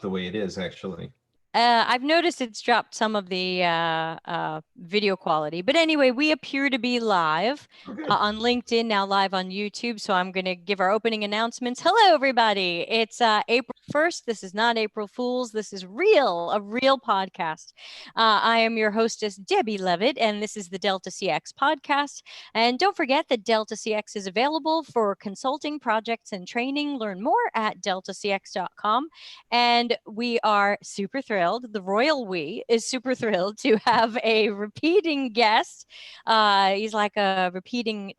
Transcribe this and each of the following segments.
the way it is, actually. I've noticed it's dropped some of the video quality. But anyway, we appear to be live Oh, good. on LinkedIn, now live on YouTube. So I'm going to give our opening announcements. Hello, everybody. It's April 1st. This is not April Fools. This is a real podcast. I am your hostess, Debbie Levitt, and this is the Delta CX podcast. And don't forget that Delta CX is available for consulting, projects, and training. Learn more at deltacx.com. And we are super thrilled. The royal we is super thrilled to have a repeating guest. He's like a repeating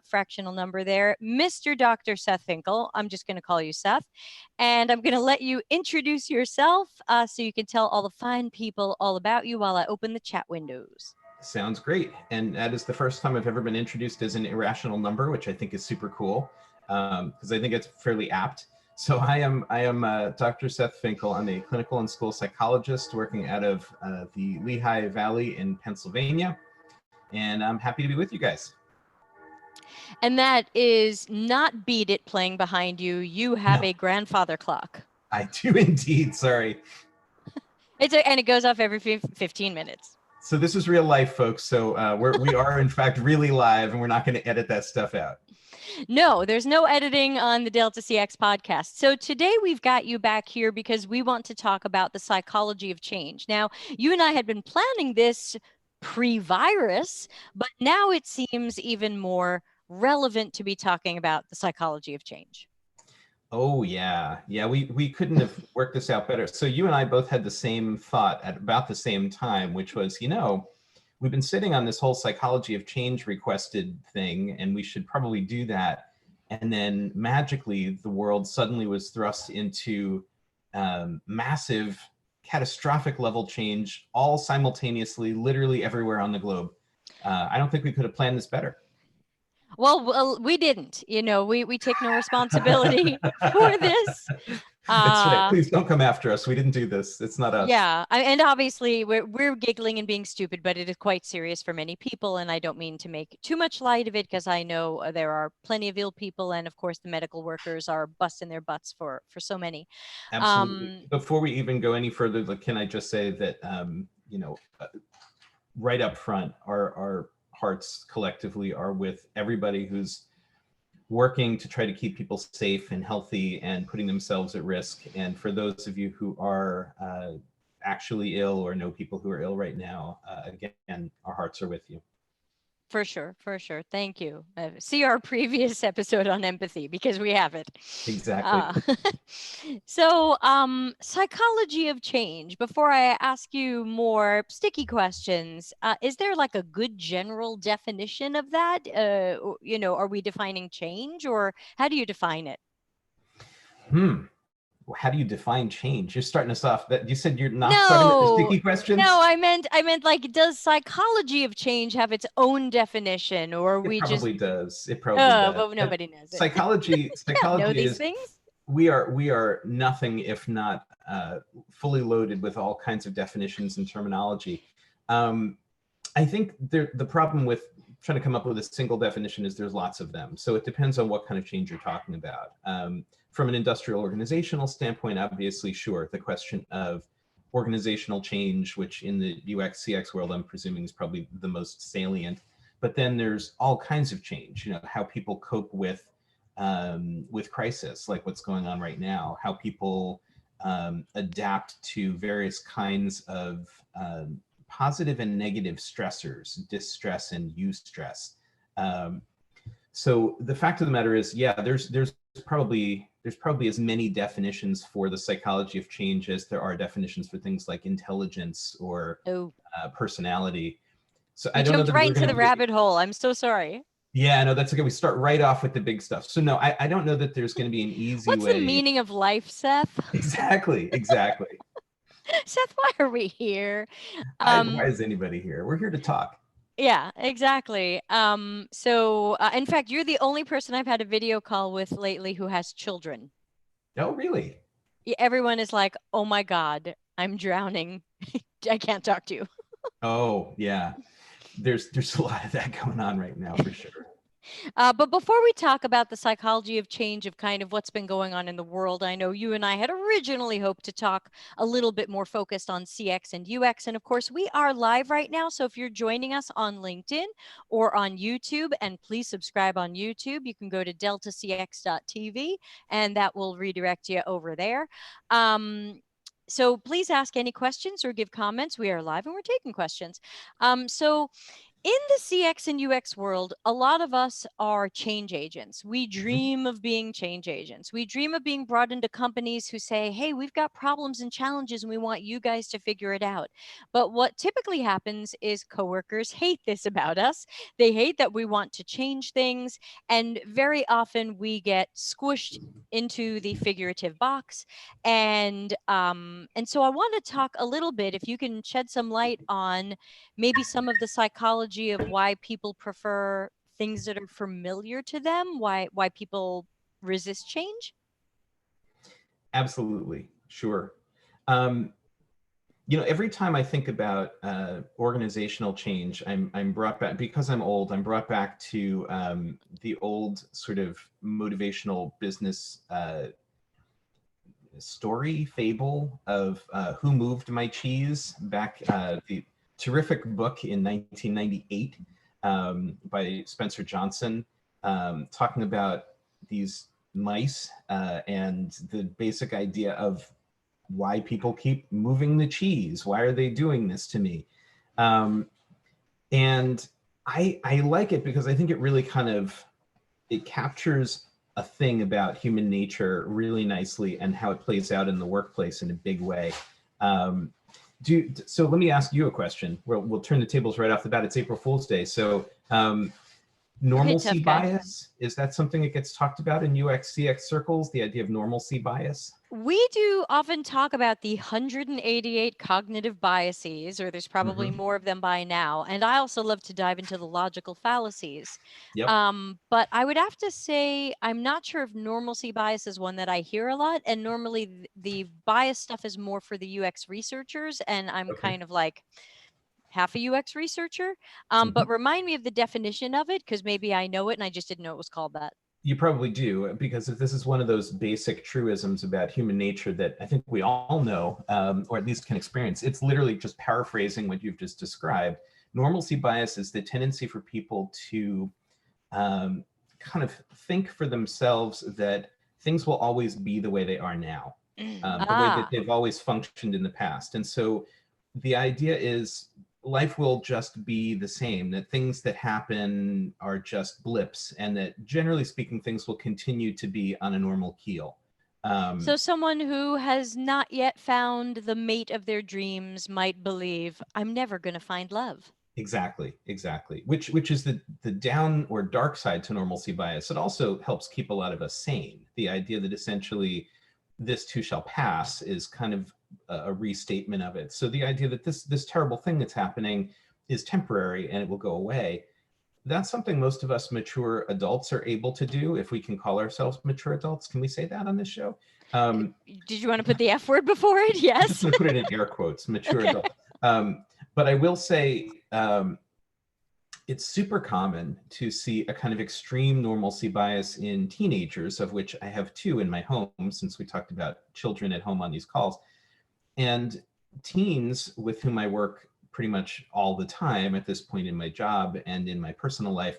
fractional number there, Mr. Dr. Seth Finkle. I'm just going to call you Seth. And I'm going to let you introduce yourself so you can tell all the fine people all about you while I open the chat windows. Sounds great. And that is the first time I've ever been introduced as an irrational number, which I think is super cool because I think it's fairly apt. So I am Dr. Seth Finkle. I'm a clinical and school psychologist working out of the Lehigh Valley in Pennsylvania. And I'm happy to be with you guys. And that is not Beat It playing behind you. You have a grandfather clock. I do indeed. Sorry. And it goes off every 15 minutes. So this is real life, folks. So we are in fact really live, and we're not going to edit that stuff out. No, there's no editing on the Delta CX podcast. So today we've got you back here because we want to talk about the psychology of change. Now, you and I had been planning this pre-virus, but now it seems even more relevant to be talking about the psychology of change. Oh, yeah. Yeah, we couldn't have worked this out better. So you and I both had the same thought at about the same time, which was, we've been sitting on this whole psychology of change requested thing, and we should probably do that. And then magically, the world suddenly was thrust into massive, catastrophic level change, all simultaneously, literally everywhere on the globe. I don't think we could have planned this better. Well, we didn't. We take no responsibility for this. That's right. Please don't come after us. We didn't do this. It's not us. Yeah, and obviously we're giggling and being stupid, but it is quite serious for many people, and I don't mean to make too much light of it because I know there are plenty of ill people, and of course the medical workers are busting their butts for so many. Absolutely. Before we even go any further, can I just say that right up front, our hearts collectively are with everybody who's working to try to keep people safe and healthy and putting themselves at risk. And for those of you who are actually ill or know people who are ill right now, again, our hearts are with you. For sure. Thank you. See our previous episode on empathy because we have it. Exactly. So, psychology of change. Before I ask you more sticky questions, is there like a good general definition of that? Are we defining change, or how do you define it? How do you define change? You're starting us off. That you said you're not starting with the sticky questions. No, I meant like, does psychology of change have its own definition, or it probably does. It probably does. But nobody knows it. Psychology know these is things? We are nothing if not fully loaded with all kinds of definitions and terminology. I think the problem with trying to come up with a single definition is there's lots of them. So it depends on what kind of change you're talking about. From an industrial organizational standpoint, obviously, sure, the question of organizational change, which in the UX CX world, I'm presuming is probably the most salient. But then there's all kinds of change, how people cope with crisis, like what's going on right now, how people adapt to various kinds of positive and negative stressors, distress and eustress. So the fact of the matter is, yeah, there's probably as many definitions for the psychology of change as there are definitions for things like intelligence or personality. So I don't know. Jumped right into the rabbit hole. I'm so sorry. Yeah, no, that's okay. We start right off with the big stuff. So no, I don't know that there's going to be an easy way. What's the meaning of life, Seth? Exactly. Seth, why are we here? Why is anybody here? We're here to talk. Yeah, exactly. So in fact, you're the only person I've had a video call with lately who has children. Oh, really? Everyone is like, oh my God, I'm drowning. I can't talk to you. Oh, yeah. There's a lot of that going on right now, for sure. But before we talk about the psychology of change, of kind of what's been going on in the world, I know you and I had originally hoped to talk a little bit more focused on CX and UX. And of course, we are live right now. So if you're joining us on LinkedIn or on YouTube, and please subscribe on YouTube, you can go to deltacx.tv and that will redirect you over there. So please ask any questions or give comments. We are live and we're taking questions. So in the CX and UX world, a lot of us are change agents. We dream of being change agents. We dream of being brought into companies who say, hey, we've got problems and challenges and we want you guys to figure it out. But what typically happens is coworkers hate this about us. They hate that we want to change things. And very often we get squished into the figurative box. And so I want to talk a little bit, if you can shed some light on maybe some of the psychology of why people prefer things that are familiar to them, why people resist change. Absolutely, sure. Every time I think about organizational change, I'm brought back, because I'm old, I'm brought back to the old sort of motivational business story, fable of Who Moved My Cheese, back the terrific book in 1998 by Spencer Johnson, talking about these mice and the basic idea of why people keep moving the cheese. Why are they doing this to me? And I like it because I think it really it captures a thing about human nature really nicely and how it plays out in the workplace in a big way. So let me ask you a question. We'll turn the tables right off the bat. It's April Fool's Day. So normalcy bias, is that something that gets talked about in UX CX circles, the idea of normalcy bias? We do often talk about the 188 cognitive biases, or there's probably more of them by now. And I also love to dive into the logical fallacies. Yep. But I would have to say, I'm not sure if normalcy bias is one that I hear a lot. And normally the bias stuff is more for the UX researchers. And I'm kind of like half a UX researcher. But remind me of the definition of it, because maybe I know it and I just didn't know it was called that. You probably do, because if this is one of those basic truisms about human nature that I think we all know, or at least can experience, it's literally just paraphrasing what you've just described. Normalcy bias is the tendency for people to kind of think for themselves that things will always be the way they are now, the way that they've always functioned in the past. And so the idea is life will just be the same, that things that happen are just blips, and that generally speaking, things will continue to be on a normal keel. So someone who has not yet found the mate of their dreams might believe, I'm never going to find love. Exactly. Which is the down or dark side to normalcy bias. It also helps keep a lot of us sane. The idea that essentially this too shall pass is kind of a restatement of it. So the idea that this terrible thing that's happening is temporary and it will go away, that's something most of us mature adults are able to do, if we can call ourselves mature adults. Can we say that on this show? Did you want to put the F word before it? Yes. I'm put it in air quotes, mature adults. But I will say it's super common to see a kind of extreme normalcy bias in teenagers, of which I have two in my home, since we talked about children at home on these calls. And teens with whom I work pretty much all the time at this point in my job and in my personal life,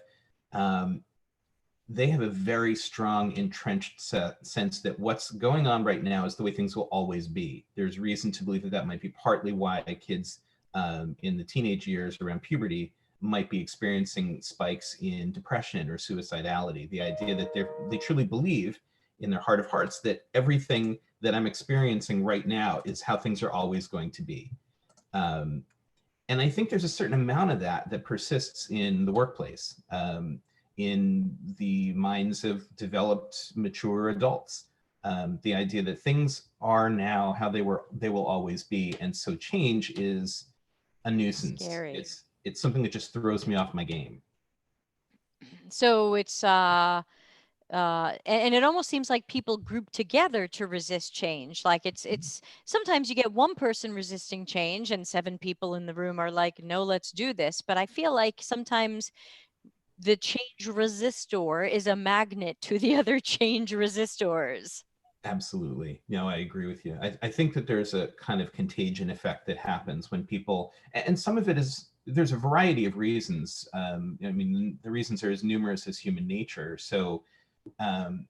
they have a very strong entrenched sense that what's going on right now is the way things will always be. There's reason to believe that that might be partly why kids in the teenage years around puberty might be experiencing spikes in depression or suicidality. The idea that they truly believe in their heart of hearts that everything that I'm experiencing right now is how things are always going to be. And I think there's a certain amount of that persists in the workplace, in the minds of developed, mature adults. The idea that things are now how they will always be, and so change is a nuisance. Scary. It's something that just throws me off my game. So it's and it almost seems like people group together to resist change. Like it's sometimes you get one person resisting change and 7 people in the room are like, no, let's do this. But I feel like sometimes the change resistor is a magnet to the other change resistors. Absolutely. No, I agree with you. I think that there's a kind of contagion effect that happens when people, and some of it is, there's a variety of reasons. I mean, the reasons are as numerous as human nature. So um,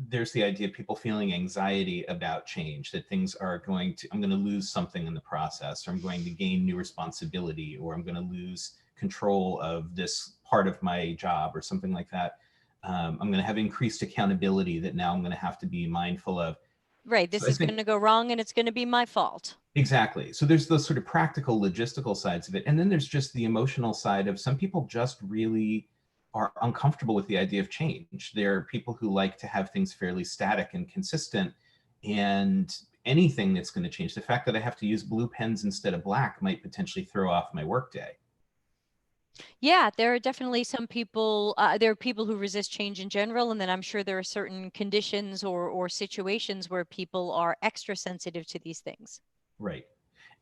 there's the idea of people feeling anxiety about change, that things are going to, I'm going to lose something in the process, or I'm going to gain new responsibility, or I'm going to lose control of this part of my job or something like that. I'm going to have increased accountability that now I'm going to have to be mindful of. Right. So This I is think going to go wrong and it's going to be my fault. exactly. So there's those sort of practical logistical sides of it. And then there's just the emotional side of some people just really are uncomfortable with the idea of change. There are people who like to have things fairly static and consistent, and anything that's going to change, the fact that I have to use blue pens instead of black might potentially throw off my workday. Yeah, there are definitely some people, there are people who resist change in general. And then I'm sure there are certain conditions or situations where people are extra sensitive to these things. Right.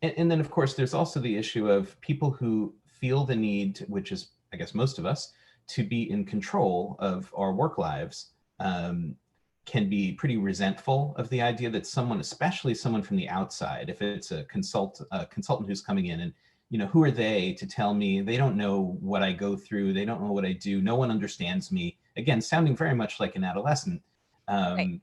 And then, of course, there's also the issue of people who feel the need, which is, I guess, most of us, to be in control of our work lives, um, can be pretty resentful of the idea that someone, especially someone from the outside, if it's a consultant who's coming in, and who are they to tell me? They don't know what I go through. They don't know what I do. No one understands me. Again, sounding very much like an adolescent. Right. Um,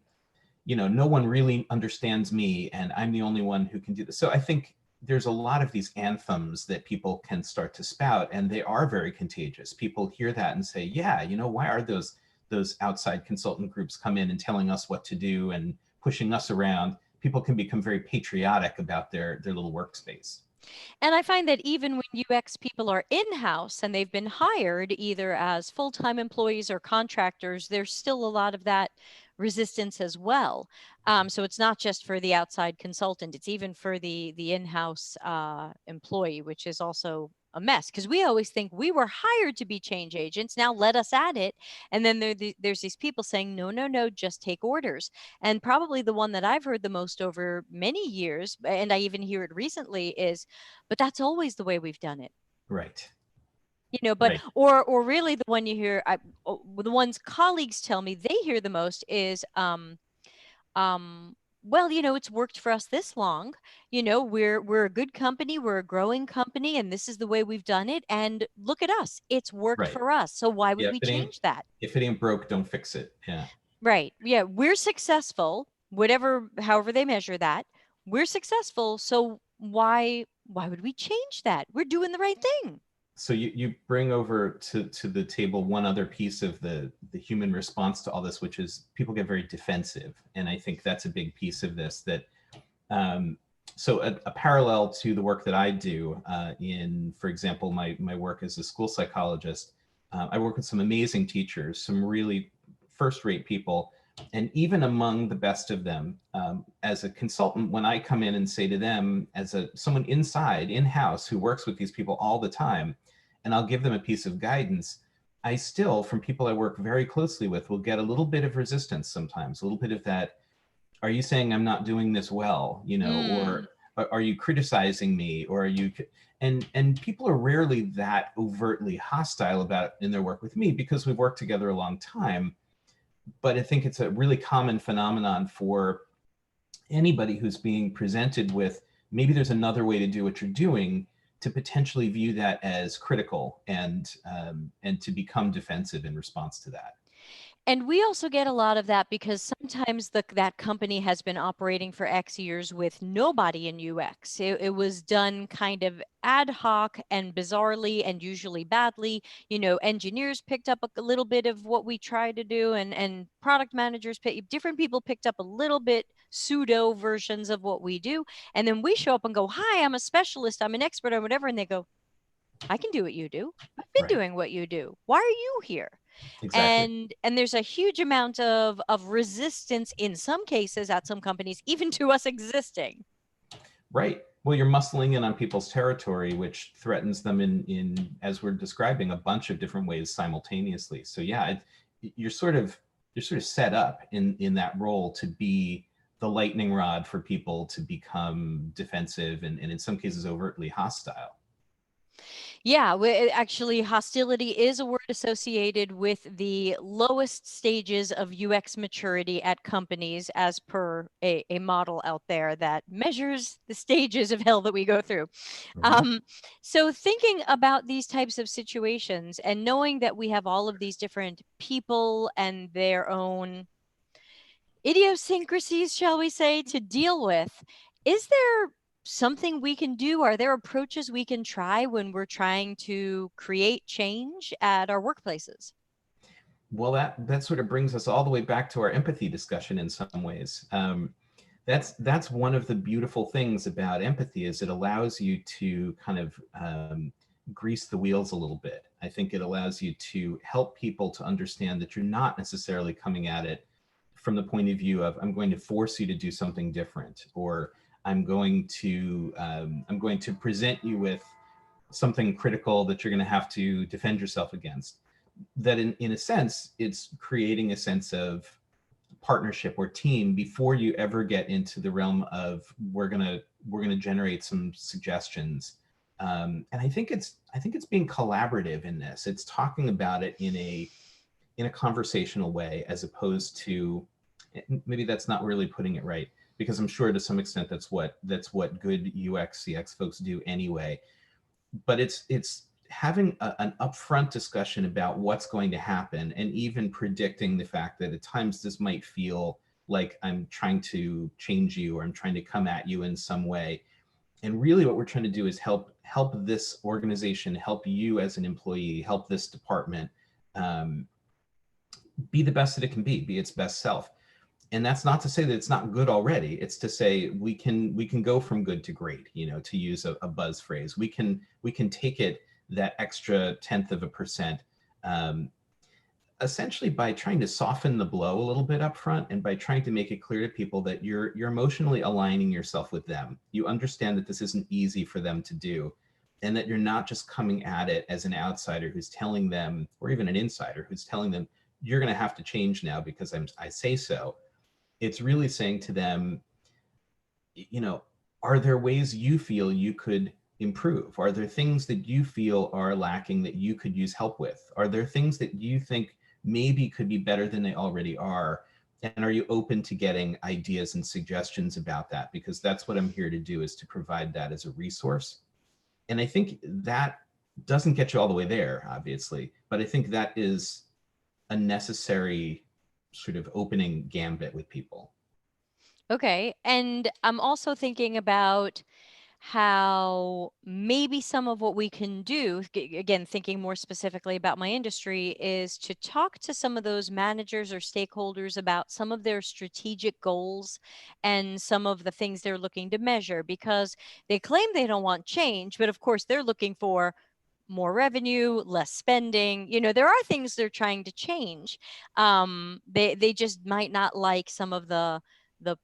no one really understands me, and I'm the only one who can do this. So I think there's a lot of these anthems that people can start to spout, and they are very contagious. People hear that and say, yeah, why are those outside consultant groups come in and telling us what to do and pushing us around? People can become very patriotic about their little workspace. And I find that even when UX people are in-house and they've been hired either as full-time employees or contractors, there's still a lot of that resistance as well. So it's not just for the outside consultant; it's even for the in-house employee, which is also a mess because we always think we were hired to be change agents. Now let us at it, and then there's these people saying, no, no, no, just take orders. And probably the one that I've heard the most over many years, and I even hear it recently, is, but that's always the way we've done it. Right. But Right. or really the one you hear, the ones colleagues tell me they hear the most is um well, it's worked for us this long. We're a good company, we're a growing company, and this is the way we've done it, and look at us, it's worked Right. for us, so why Yeah. would we change that? If it ain't broke, don't fix it. Yeah. Right. Yeah, we're successful, whatever, however they measure that. We're successful, so why would we change that? We're doing the right thing. So you bring over to the table one other piece of the human response to all this, which is people get very defensive, and I think that's a big piece of this. That so a parallel to the work that I do in, for example, my work as a school psychologist, I work with some amazing teachers, some really first-rate people, and even among the best of them, as a consultant, when I come in and say to them, as someone inside, in-house, who works with these people all the time, and I'll give them a piece of guidance, I still, from people I work very closely with, will get a little bit of resistance sometimes, a little bit of that, are you saying I'm not doing this well, Mm. or are you criticizing me, or are you, and people are rarely that overtly hostile about it in their work with me because we've worked together a long time. But I think it's a really common phenomenon for anybody who's being presented with, maybe there's another way to do what you're doing, to potentially view that as critical, and to become defensive in response to that. And we also get a lot of that because sometimes that company has been operating for X years with nobody in UX. It was done kind of ad hoc and bizarrely and usually badly. Engineers picked up a little bit of what we try to do, and product managers, different people picked up a little bit pseudo versions of what we do. And then we show up and go, hi, I'm a specialist, I'm an expert, or whatever. And they go, I can do what you do. I've been Right. doing what you do. Why are you here? Exactly. And there's a huge amount of resistance in some cases at some companies, even to us existing. Right. Well, you're muscling in on people's territory, which threatens them in as we're describing, a bunch of different ways simultaneously. So yeah, you're sort of set up in that role to be the lightning rod for people to become defensive, and in some cases overtly hostile. Yeah, actually, hostility is a word associated with the lowest stages of UX maturity at companies, as per a model out there that measures the stages of hell that we go through. Mhm. So, thinking about these types of situations and knowing that we have all of these different people and their own idiosyncrasies, shall we say, to deal with, is there something we can do? Are there approaches we can try when we're trying to create change at our workplaces? Well, that sort of brings us all the way back to our empathy discussion in some ways. That's one of the beautiful things about empathy is it allows you to kind of grease the wheels a little bit. I think it allows you to help people to understand that you're not necessarily coming at it from the point of view of I'm going to force you to do something different, or I'm going to present you with something critical that you're going to have to defend yourself against. That in a sense, it's creating a sense of partnership or team before you ever get into the realm of we're gonna generate some suggestions. And I think it's being collaborative in this. It's talking about it in a conversational way, as opposed to, maybe that's not really putting it right, because I'm sure to some extent that's what good UX CX folks do anyway. But it's having an upfront discussion about what's going to happen, and even predicting the fact that at times this might feel like I'm trying to change you, or I'm trying to come at you in some way. And really what we're trying to do is help this organization, help you as an employee, help this department um, be the best that it can be its best self. And that's not to say that it's not good already. It's to say we can go from good to great, to use a buzz phrase. We can take it that extra tenth of a percent, um, essentially by trying to soften the blow a little bit up front, and by trying to make it clear to people that you're emotionally aligning yourself with them. You understand that this isn't easy for them to do, and that you're not just coming at it as an outsider who's telling them, or even an insider who's telling them, you're going to have to change now because I say so. It's really saying to them, you know, are there ways you feel you could improve? Are there things that you feel are lacking that you could use help with? Are there things that you think maybe could be better than they already are? And are you open to getting ideas and suggestions about that? Because that's what I'm here to do, is to provide that as a resource. And I think that doesn't get you all the way there, obviously, but I think that is a necessary sort of opening gambit with people. Okay. And I'm also thinking about how maybe some of what we can do, again, thinking more specifically about my industry, is to talk to some of those managers or stakeholders about some of their strategic goals and some of the things they're looking to measure, because they claim they don't want change, but of course they're looking for more revenue, less spending. There are things they're trying to change. They just might not like some of the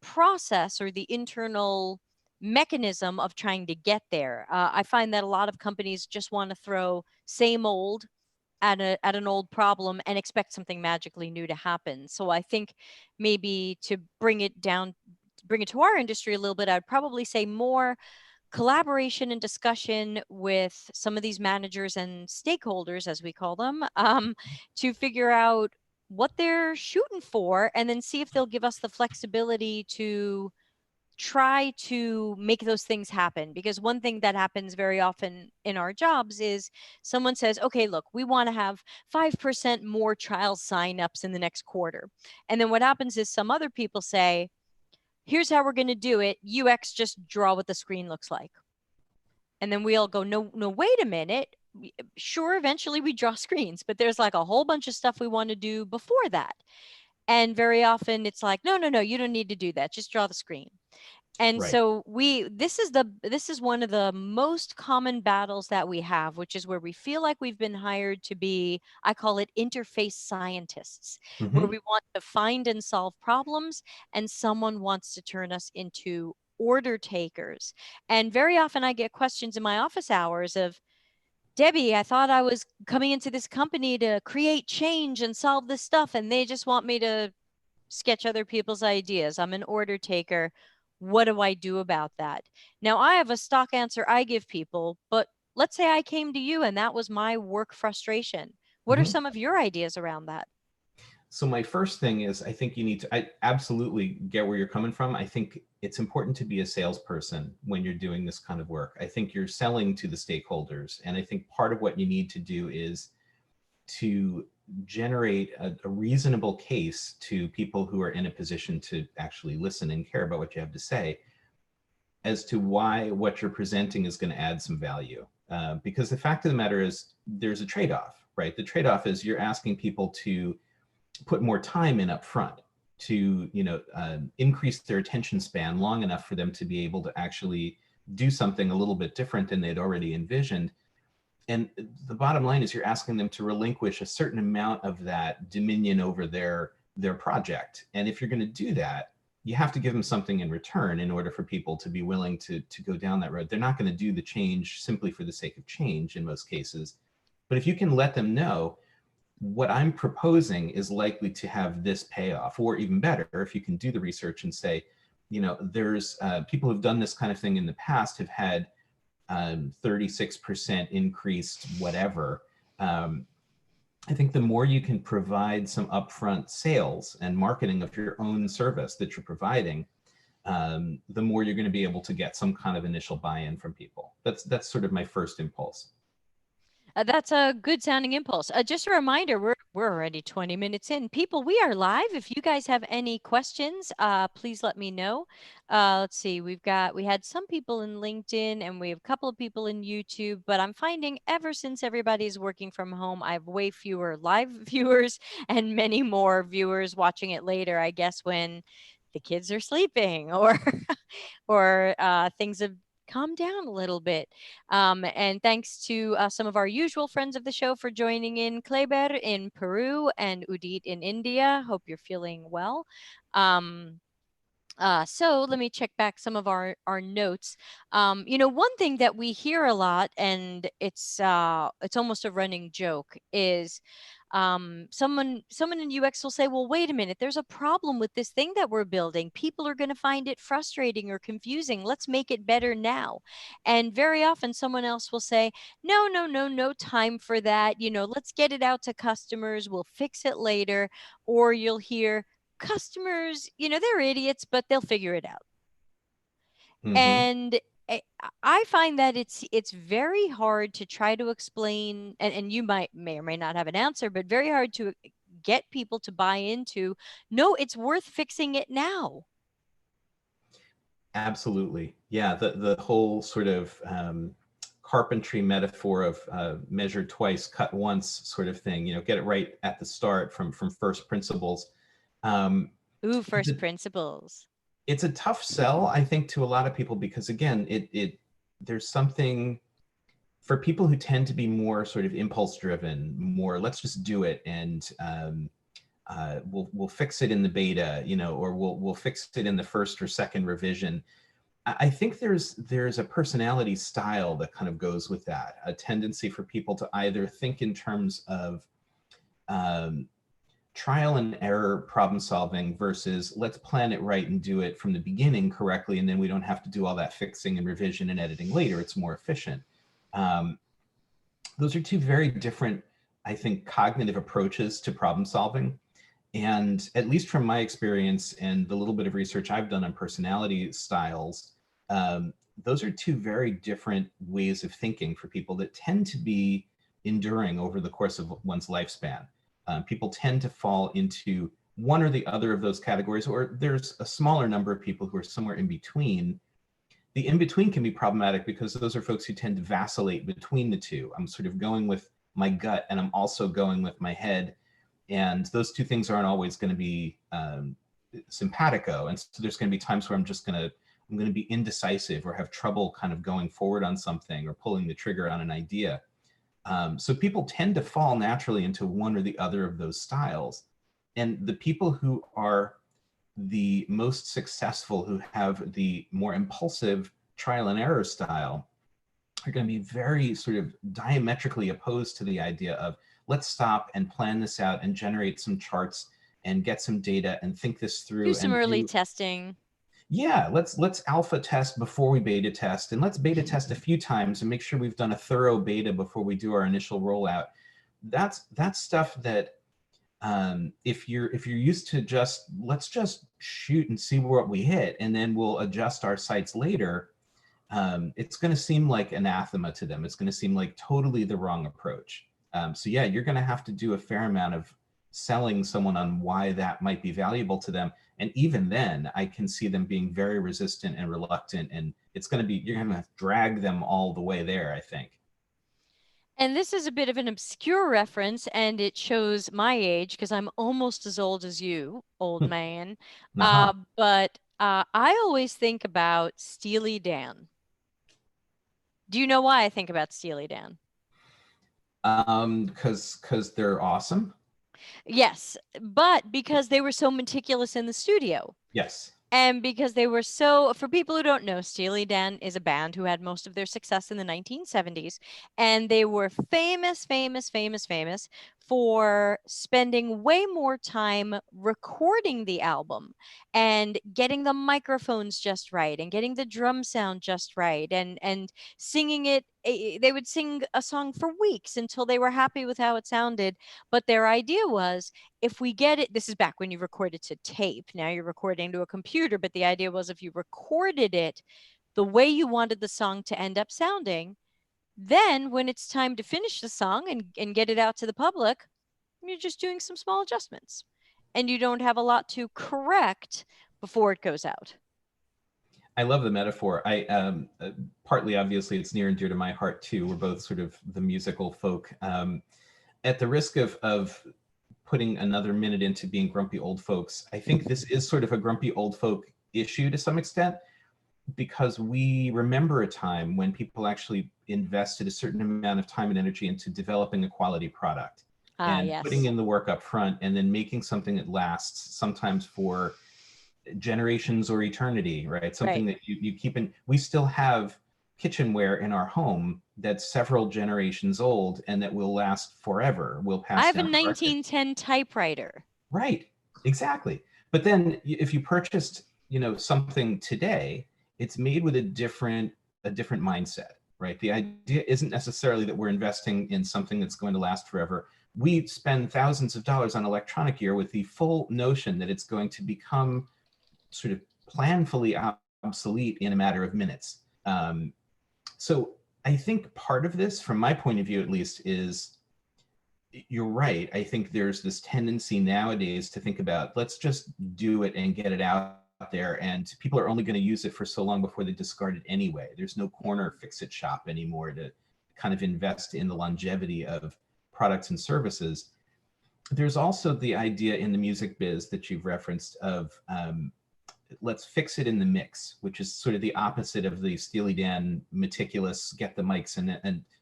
process or the internal mechanism of trying to get there. I find that a lot of companies just want to throw same old at an old problem and expect something magically new to happen. So I think maybe to bring it to our industry a little bit, I'd probably say more collaboration and discussion with some of these managers and stakeholders, as we call them, to figure out what they're shooting for, and then see if they'll give us the flexibility to try to make those things happen. Because one thing that happens very often in our jobs is someone says, okay, look, we want to have 5% more trial signups in the next quarter. And then what happens is some other people say, here's how we're going to do it. UX, just draw what the screen looks like. And then we all go, no, no, wait a minute. Sure, eventually we draw screens, but there's like a whole bunch of stuff we want to do before that. And very often it's like, no, no, no, you don't need to do that. Just draw the screen. And Right. so this is one of the most common battles that we have, which is where we feel like we've been hired to be, I call it interface scientists, where Hmm. we want to find and solve problems, and someone wants to turn us into order takers. And very often I get questions in my office hours of, Debbie, I thought I was coming into this company to create change and solve this stuff, and they just want me to sketch other people's ideas. I'm an order taker. What do I do about that? Now, I have a stock answer I give people, but let's say I came to you and that was my work frustration. What are Mhm. some of your ideas around that? So my first thing is, I think you need to, I absolutely get where you're coming from. I think it's important to be a salesperson when you're doing this kind of work. I think you're selling to the stakeholders. And I think part of what you need to do is to generate a reasonable case to people who are in a position to actually listen and care about what you have to say as to why what you're presenting is going to add some value. Because the fact of the matter is there's a trade-off, right? The trade-off is you're asking people to put more time in up front to increase their attention span long enough for them to be able to actually do something a little bit different than they'd already envisioned. And the bottom line is you're asking them to relinquish a certain amount of that dominion over their project. And if you're going to do that, you have to give them something in return in order for people to be willing to go down that road. They're not going to do the change simply for the sake of change in most cases. But if you can let them know what I'm proposing is likely to have this payoff, or even better, if you can do the research and say, there's people who've done this kind of thing in the past have had 36% increased whatever. I think the more you can provide some upfront sales and marketing of your own service that you're providing, the more you're going to be able to get some kind of initial buy-in from people. That's sort of my first impulse. That's a good sounding impulse. Just a reminder, we're already 20 minutes in. People, we are live. If you guys have any questions, please let me know. Let's see. We had some people in LinkedIn and we have a couple of people in YouTube, but I'm finding ever since everybody's working from home, I have way fewer live viewers and many more viewers watching it later, I guess when the kids are sleeping or or things have calmed down a little bit. And thanks to some of our usual friends of the show for joining in: Kleber in Peru and Udit in India. Hope you're feeling well. So let me check back some of our notes. One thing that we hear a lot, and it's almost a running joke, is someone in UX will say, "Well, wait a minute. There's a problem with this thing that we're building. People are going to find it frustrating or confusing. Let's make it better now." And very often, someone else will say, "No, no, no, no time for that. Let's get it out to customers. We'll fix it later." Or you'll hear, "Customers, they're idiots, but they'll figure it out." Mm-hmm. And I find that it's very hard to try to explain, and you may or may not have an answer, but very hard to get people to buy into, no, it's worth fixing it now. Absolutely. Yeah, the whole sort of carpentry metaphor of measure twice, cut once sort of thing, get it right at the start from first principles. Um, Ooh, first the, principles. it's a tough sell, I think, to a lot of people because again, there's something for people who tend to be more sort of impulse driven, more let's just do it and we'll fix it in the beta, or we'll fix it in the first or second revision. I think there's a personality style that kind of goes with that, a tendency for people to either think in terms of um, trial and error problem solving versus let's plan it right and do it from the beginning correctly, and then we don't have to do all that fixing and revision and editing later. It's more efficient. Um, those are two very different, I think, cognitive approaches to problem solving. And at least from my experience and the little bit of research I've done on personality styles, those are two very different ways of thinking for people that tend to be enduring over the course of one's lifespan. People tend to fall into one or the other of those categories, or there's a smaller number of people who are somewhere in between. The in between can be problematic because those are folks who tend to vacillate between the two. I'm sort of going with my gut and I'm also going with my head, and those two things aren't always going to be simpatico. And so there's going to be times where I'm going to be indecisive or have trouble kind of going forward on something or pulling the trigger on an idea. So people tend to fall naturally into one or the other of those styles. And the people who are the most successful, who have the more impulsive trial and error style, are going to be very sort of diametrically opposed to the idea of let's stop and plan this out and generate some charts and get some data and think this Do through some and early do testing. Yeah, let's alpha test before we beta test, and let's beta test a few times and make sure we've done a thorough beta before we do our initial rollout. That's stuff that if you're used to just let's just shoot and see what we hit, and then we'll adjust our sites later, it's going to seem like anathema to them. It's going to seem like totally the wrong approach. So yeah, you're going to have to do a fair amount of selling someone on why that might be valuable to them. And even then, I can see them being very resistant and reluctant, and it's going to be, you're going to have to drag them all the way there, I think. And this is a bit of an obscure reference, and it shows my age because I'm almost as old as you, old man. Uh-huh. But I always think about Steely Dan. Do you know why I think about Steely Dan? Because they're awesome. Yes, but because they were so meticulous in the studio. Yes. And because they were so, for people who don't know, Steely Dan is a band who had most of their success in the 1970s. And they were famous for spending way more time recording the album and getting the microphones just right and getting the drum sound just right and singing it. They would sing a song for weeks until they were happy with how it sounded. But their idea was, if we get it, this is back when you recorded to tape. Now you're recording to a computer, but the idea was if you recorded it the way you wanted the song to end up sounding, then when it's time to finish the song and get it out to the public, you're just doing some small adjustments and you don't have a lot to correct before it goes out. I love the metaphor. I partly, obviously, it's near and dear to my heart too. We're both sort of the musical folk. At the risk of putting another minute into being grumpy old folks, I think this is sort of a grumpy old folk issue to some extent, because we remember a time when people actually invested a certain amount of time and energy into developing a quality product and Yes. putting in the work up front and then making something that lasts sometimes for generations or eternity, right? Something that you keep in. We still have kitchenware in our home that's several generations old and that will last forever. Will pass. I have a down 1910 typewriter. Right, exactly. But then if you purchased, something today, it's made with a different mindset, right? The idea isn't necessarily that we're investing in something that's going to last forever. We spend thousands of dollars on electronic gear with the full notion that it's going to become sort of planfully obsolete in a matter of minutes. So I think part of this, from my point of view at least, is you're right. I think there's this tendency nowadays to think about, let's just do it and get it out there. And people are only going to use it for so long before they discard it anyway. There's no corner fix-it shop anymore to kind of invest in the longevity of products and services. There's also the idea in the music biz that you've referenced of let's fix it in the mix, which is sort of the opposite of the Steely Dan meticulous, get the mics and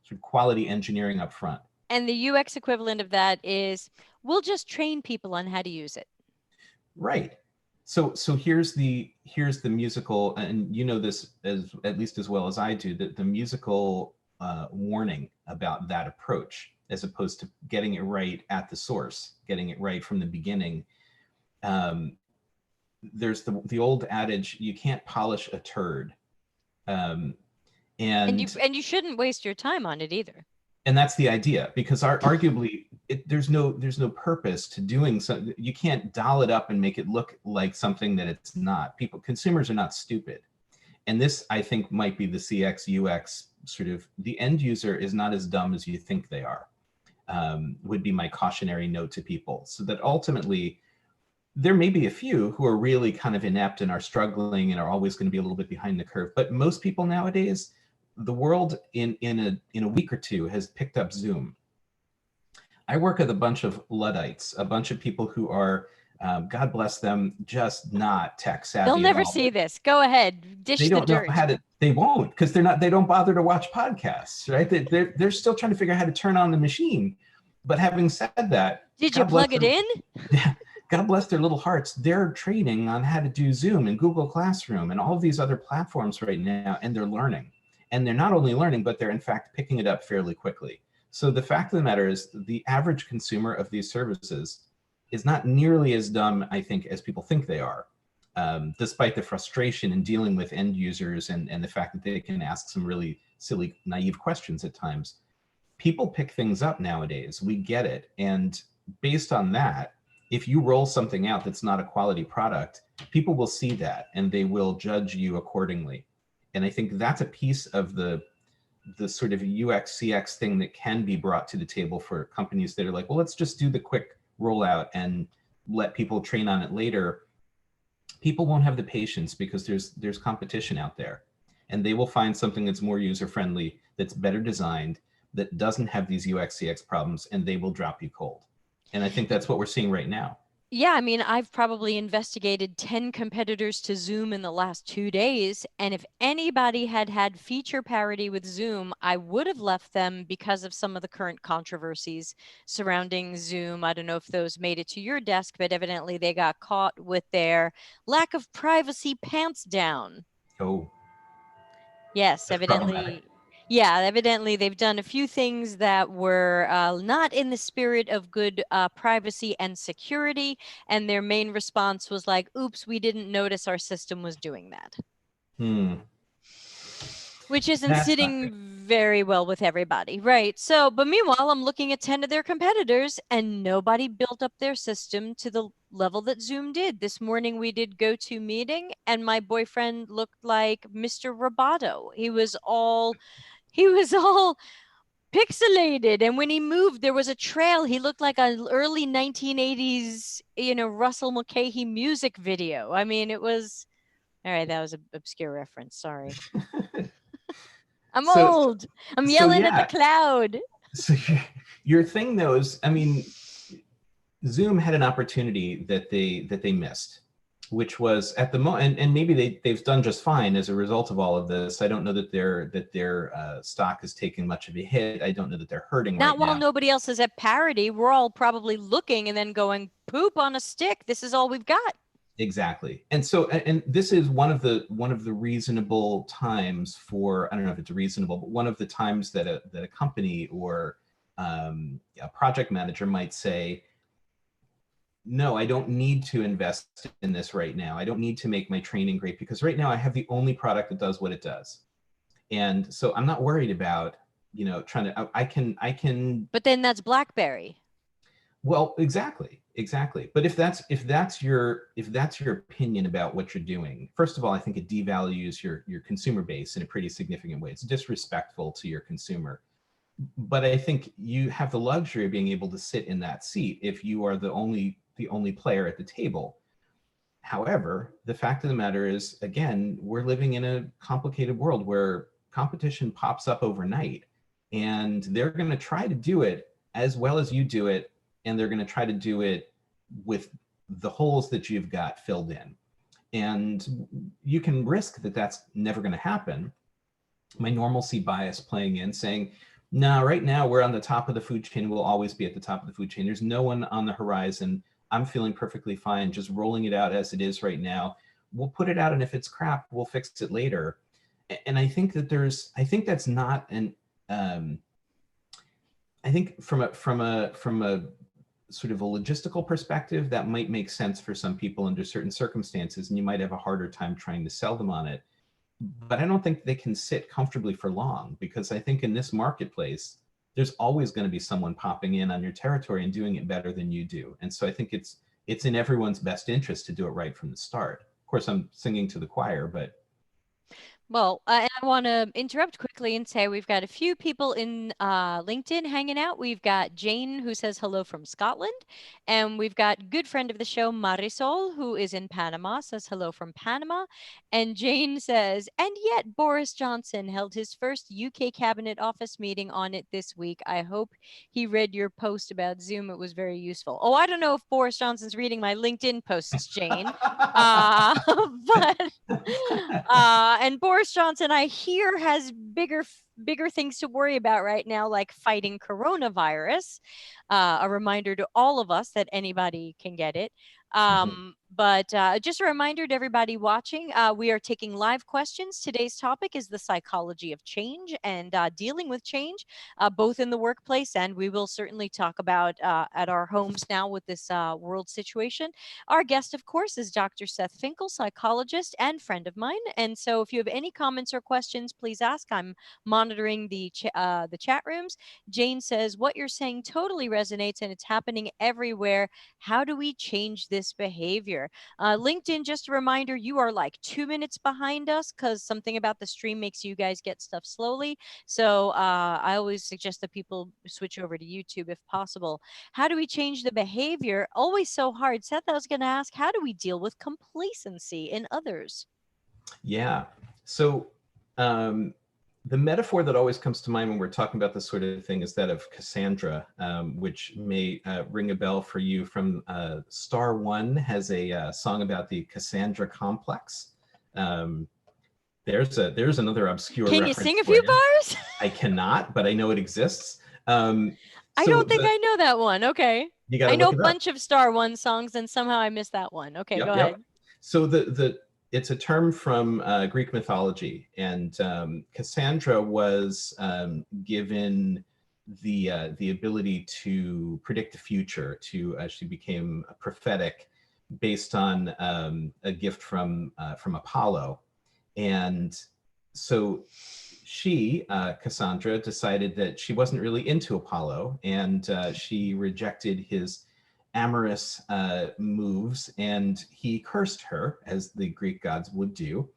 sort of quality engineering up front. And the UX equivalent of that is, we'll just train people on how to use it. Right. So here's the musical, and you know this as at least as well as I do, that the musical warning about that approach, as opposed to getting it right at the source, getting it right from the beginning. There's the old adage, you can't polish a turd. And you shouldn't waste your time on it either. And that's the idea, because arguably there's no purpose to doing something. You can't doll it up and make it look like something that it's not. Consumers are not stupid. And this, I think, might be the CX UX sort of, the end user is not as dumb as you think they are, would be my cautionary note to people. So that ultimately, there may be a few who are really kind of inept and are struggling and are always going to be a little bit behind the curve. But most people nowadays, the world in a week or two has picked up Zoom. I work with a bunch of Luddites, a bunch of people who are, God bless them, just not tech savvy. They'll never see this. Go ahead, dish the dirt. They don't know how to. They won't, because they don't bother to watch podcasts, right? They're still trying to figure out how to turn on the machine. But having said that, did you plug it in? God bless their little hearts. They're training on how to do Zoom and Google Classroom and all of these other platforms right now, and they're learning. And they're not only learning, but they're in fact picking it up fairly quickly. So the fact of the matter is, the average consumer of these services is not nearly as dumb, I think, as people think they are. despite the frustration in dealing with end users and the fact that they can ask some really silly, naive questions at times, people pick things up nowadays. We get it. And based on that, if you roll something out that's not a quality product, people will see that and they will judge you accordingly. And I think that's a piece of the sort of UX CX thing that can be brought to the table for companies that are like, well, let's just do the quick rollout and let people train on it later. People won't have the patience because there's competition out there, and they will find something that's more user friendly, that's better designed, that doesn't have these UX CX problems, and they will drop you cold. And I think that's what we're seeing right now. Yeah, I mean, I've probably investigated 10 competitors to Zoom in the last 2 days. And if anybody had had feature parity with Zoom, I would have left them because of some of the current controversies surrounding Zoom. I don't know if those made it to your desk, but evidently they got caught with their lack of privacy pants down. Oh, Yes, that's problematic. evidently. Yeah, evidently they've done a few things that were not in the spirit of good privacy and security. And their main response was like, oops, we didn't notice our system was doing that. Which isn't That's not sitting good. very well with everybody, right? So, but meanwhile, I'm looking at 10 of their competitors and nobody built up their system to the level that Zoom did. This morning we did GoToMeeting and my boyfriend looked like Mr. Roboto. He was all pixelated, and when he moved there was a trail. He looked like an early 1980s, Russell Mulcahy music video. I mean, it was all right. That was an obscure reference, sorry. I'm So, old. I'm so yelling at the yeah. cloud. So your thing though is, I mean, Zoom had an opportunity that they missed, which was at the moment, and maybe they've done just fine as a result of all of this. I don't know that their stock is taking much of a hit. I don't know that they're hurting Not right while now. nobody else is at parity. We're all probably looking and then going, poop on a stick. This is all we've got. Exactly. And so, and this is one of the reasonable times for, I don't know if it's reasonable, but one of the times that a company or a project manager might say, no, I don't need to invest in this right now. I don't need to make my training great because right now I have the only product that does what it does. And so I'm not worried about, trying to, I can. But then that's BlackBerry. Well, exactly. But if that's your opinion about what you're doing, first of all, I think it devalues your consumer base in a pretty significant way. It's disrespectful to your consumer. But I think you have the luxury of being able to sit in that seat if you are the only player at the table. However, the fact of the matter is, again, we're living in a complicated world where competition pops up overnight, and they're going to try to do it as well as you do it, and they're going to try to do it with the holes that you've got filled in. And you can risk that that's never going to happen. My normalcy bias playing in, saying, no, right now we're on the top of the food chain. We'll always be at the top of the food chain. There's no one on the horizon. I'm feeling perfectly fine just rolling it out as it is right now. We'll put it out, and if it's crap, we'll fix it later. And I think that's not an, I think from a sort of a logistical perspective, that might make sense for some people under certain circumstances, and you might have a harder time trying to sell them on it. But I don't think they can sit comfortably for long, because I think in this marketplace, there's always going to be someone popping in on your territory and doing it better than you do. And so I think it's in everyone's best interest to do it right from the start. Of course, I'm singing to the choir, but Well, I want to interrupt quickly and say we've got a few people in LinkedIn hanging out. We've got Jane, who says hello from Scotland. And we've got good friend of the show, Marisol, who is in Panama, says hello from Panama. And Jane says, and yet Boris Johnson held his first UK Cabinet Office meeting on it this week. I hope he read your post about Zoom. It was very useful. Oh, I don't know if Boris Johnson's reading my LinkedIn posts, Jane. But and Boris Johnson, I hear, has bigger things to worry about right now, like fighting coronavirus. A reminder to all of us that anybody can get it. But just a reminder to everybody watching, we are taking live questions. Today's topic is the psychology of change and dealing with change, both in the workplace, and we will certainly talk about at our homes now with this world situation. Our guest, of course, is Dr. Seth Finkle, psychologist and friend of mine. And so if you have any comments or questions, please ask. I'm monitoring the chat rooms. Jane says, what you're saying totally resonates and it's happening everywhere. How do we change this behavior? LinkedIn, just a reminder, you are like 2 minutes behind us because something about the stream makes you guys get stuff slowly. So I always suggest that people switch over to YouTube if possible. How do we change the behavior? Always so hard. Seth, I was going to ask, how do we deal with complacency in others? Yeah. So the metaphor that always comes to mind when we're talking about this sort of thing is that of Cassandra, which may ring a bell for you from Star One has a song about the Cassandra complex. There's another obscure Can you reference sing a for few you. bars? I cannot, but I know it exists. I don't think I know that one. Okay. You got I to know look a it up. bunch of Star One songs and somehow I missed that one. Okay, go Yep, ahead. yep. So it's a term from Greek mythology, and Cassandra was given the ability to predict the future. She became prophetic based on a gift from Apollo, and so she, Cassandra, decided that she wasn't really into Apollo, and she rejected his amorous moves, and he cursed her, as the Greek gods would do.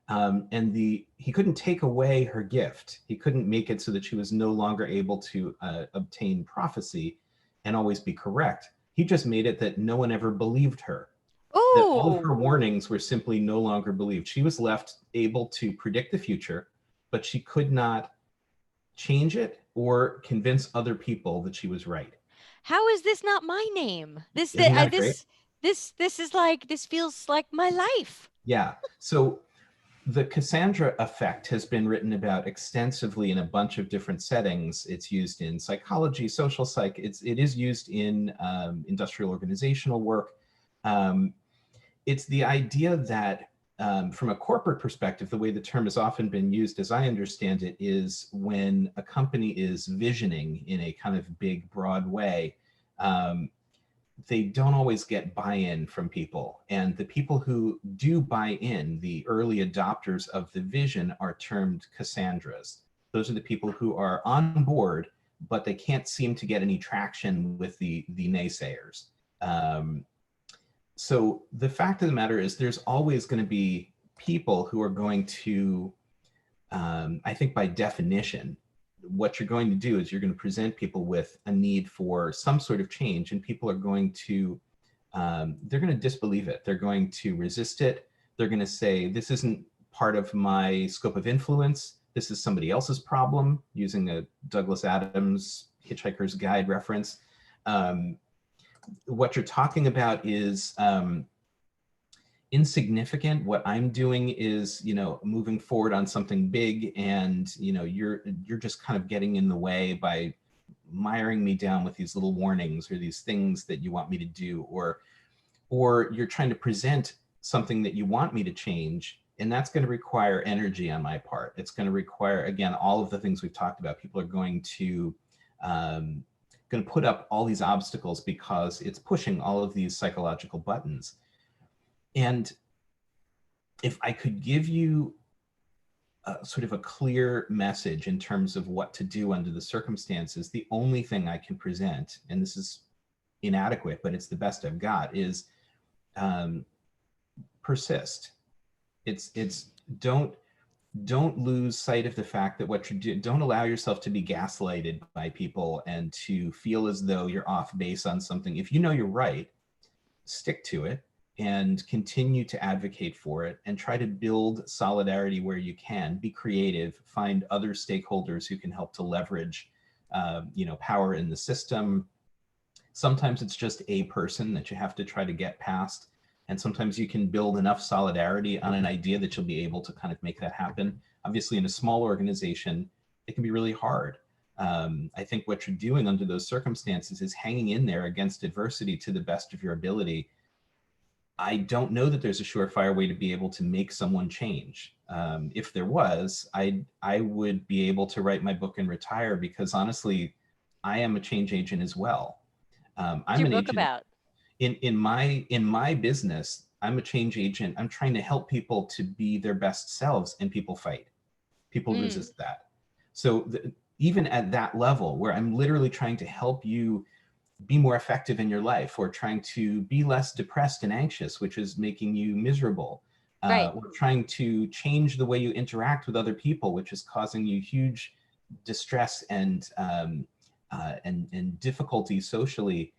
And he couldn't take away her gift. He couldn't make it so that she was no longer able to obtain prophecy and always be correct. He just made it that no one ever believed her. That all of her Oh, warnings were simply no longer believed. She was left able to predict the future, but she could not change it or convince other people that she was right. how is this not my name? Isn't that great? This is like this feels like my life. Yeah. So the Cassandra effect has been written about extensively in a bunch of different settings. It's used in psychology, social psych. It is used in industrial organizational work. Um, it's the idea that from a corporate perspective, the way the term has often been used, as I understand it, is when a company is visioning in a kind of big, broad way, um, they don't always get buy-in from people. And the people who do buy in, the early adopters of the vision, are termed Cassandras. Those are the people who are on board, but they can't seem to get any traction with the naysayers. So the fact of the matter is there's always going to be people who are going to, I think by definition, what you're going to do is you're going to present people with a need for some sort of change, and people are going to, they're going to disbelieve it. They're going to resist it. They're going to say, this isn't part of my scope of influence. This is somebody else's problem, using a Douglas Adams Hitchhiker's Guide reference. What you're talking about is insignificant. What I'm doing is, moving forward on something big, and you're just kind of getting in the way by miring me down with these little warnings or these things that you want me to do, or you're trying to present something that you want me to change, and that's going to require energy on my part. It's going to require, again, all of the things we've talked about. People are going to put up all these obstacles because it's pushing all of these psychological buttons. And if I could give you sort of a clear message in terms of what to do under the circumstances, the only thing I can present, and this is inadequate, but it's the best I've got, is persist. It's don't lose sight of the fact that what you're doing, don't allow yourself to be gaslighted by people and to feel as though you're off base on something. If you know you're right, stick to it and continue to advocate for it, and try to build solidarity where you can. Be creative, find other stakeholders who can help to leverage power in the system. Sometimes it's just a person that you have to try to get past. And sometimes you can build enough solidarity on an idea that you'll be able to kind of make that happen. Obviously, in a small organization, it can be really hard. I think what you're doing under those circumstances is hanging in there against adversity to the best of your ability. I don't know that there's a surefire way to be able to make someone change. If there was, I would be able to write my book and retire, because honestly, I am a change agent as well. What's I'm your an book agent about? in my business. I'm a change agent. I'm trying to help people to be their best selves, and people fight. People Mm, resist that. So even at that level, where I'm literally trying to help you be more effective in your life, or trying to be less depressed and anxious, which is making you miserable, right. or trying to change the way you interact with other people, which is causing you huge distress and difficulty socially.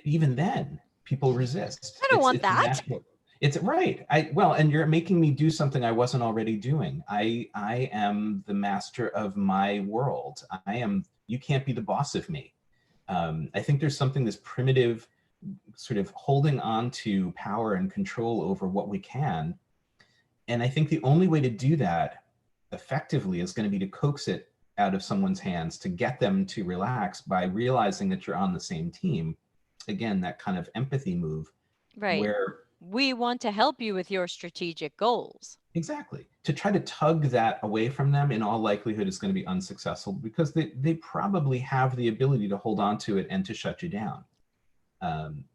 Even then, people resist. I don't It's want it's that. natural. It's right. And you're making me do something I wasn't already doing. I am the master of my world. You can't be the boss of me. I think there's something, this primitive sort of holding on to power and control over what we can. And I think the only way to do that effectively is going to be to coax it out of someone's hands, to get them to relax by realizing that you're on the same team. Again, that kind of empathy move Right. where, We want to help you with your strategic goals. exactly, to try to tug that away from them, in all likelihood is going to be unsuccessful, because they probably have the ability to hold on to it and to shut you down.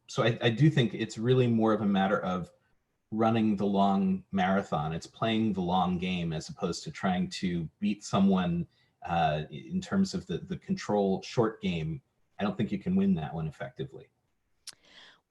So I do think it's really more of a matter of running the long marathon. It's playing the long game, as opposed to trying to beat someone in terms of the control short game. I don't think you can win that one effectively.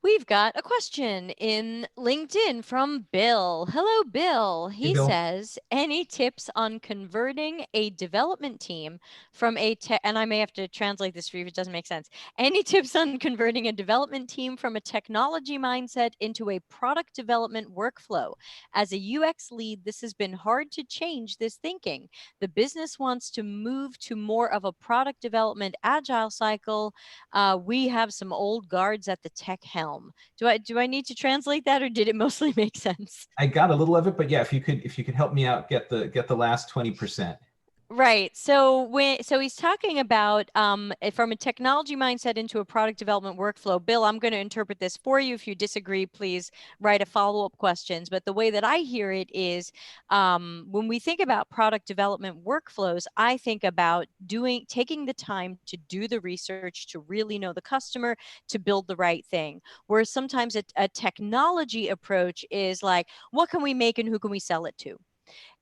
We've got a question in LinkedIn from Bill. Hello, Bill. Hey, He Bill. says, any tips on converting a development team from and I may have to translate this for you if it doesn't make sense. Any tips on converting a development team from a technology mindset into a product development workflow? As a UX lead, this has been hard to change this thinking. The business wants to move to more of a product development agile cycle. We have some old guards at the tech helm. Do I need to translate that, or did it mostly make sense? I got a little of it, but yeah, if you could help me out, get the last 20%. Right. So he's talking about from a technology mindset into a product development workflow. Bill, I'm going to interpret this for you. If you disagree, please write a follow-up questions. But the way that I hear it is, when we think about product development workflows, I think about taking the time to do the research, to really know the customer, to build the right thing. Whereas sometimes a technology approach is like, what can we make and who can we sell it to?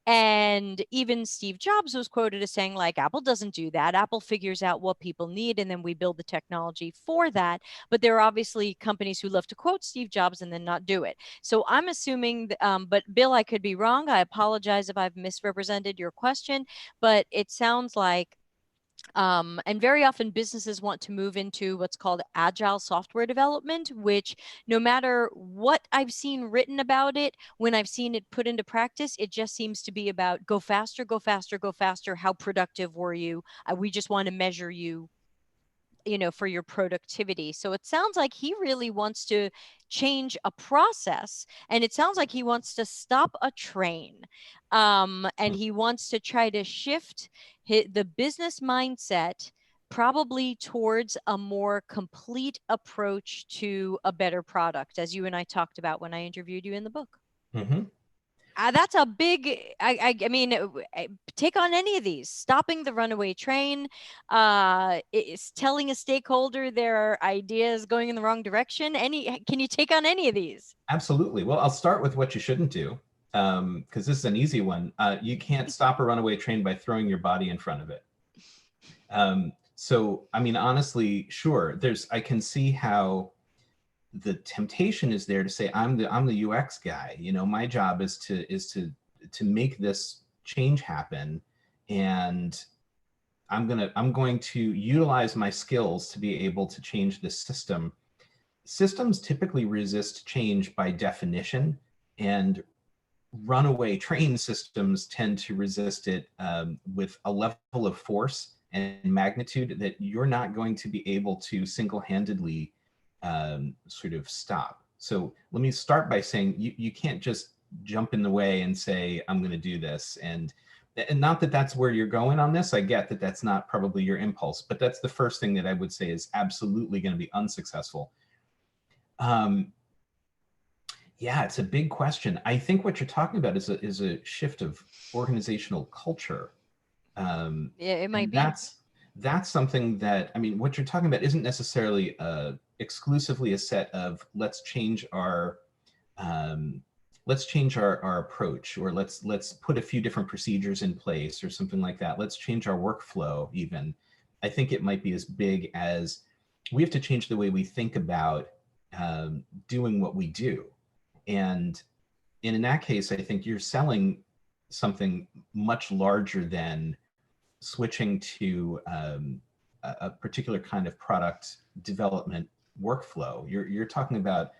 And even Steve Jobs was quoted as saying, like, Apple doesn't do that. Apple figures out what people need, and then we build the technology for that. But there are obviously companies who love to quote Steve Jobs and then not do it. So I'm assuming, but Bill, I could be wrong. I apologize if I've misrepresented your question, but it sounds like and very often businesses want to move into what's called agile software development, which no matter what I've seen written about it, when I've seen it put into practice, it just seems to be about go faster, go faster, go faster. How productive were you? We just want to measure you, for your productivity. So it sounds like he really wants to change a process, and it sounds like he wants to stop a train, and he wants to try to shift the business mindset probably towards a more complete approach to a better product, as you and I talked about when I interviewed you in the book. Mm-hmm. That's a big, I mean, take on any of these. Stopping the runaway train, is telling a stakeholder their ideas going in the wrong direction. Can you take on any of these? Absolutely. Well, I'll start with what you shouldn't do, because this is an easy one. You can't stop a runaway train by throwing your body in front of it. So, I mean, honestly, sure. I can see how the temptation is there to say, I'm the UX guy. My job is to make this change happen, and I'm going to utilize my skills to be able to change this system. Systems typically resist change by definition, and runaway train systems tend to resist it with a level of force and magnitude that you're not going to be able to single-handedly sort of stop. So let me start by saying you can't just jump in the way and say, I'm going to do this. And not that that's where you're going on this. I get that that's not probably your impulse, but that's the first thing that I would say is absolutely going to be unsuccessful. Yeah, it's a big question. I think what you're talking about is a shift of organizational culture. Yeah, it might And be. that's something that, I mean, what you're talking about isn't necessarily exclusively a set of um, let's change our approach, or let's put a few different procedures in place or something like that. Let's change our workflow even. I think it might be as big as we have to change the way we think about doing what we do. And in that case, I think you're selling something much larger than switching to a particular kind of product development workflow. You're talking about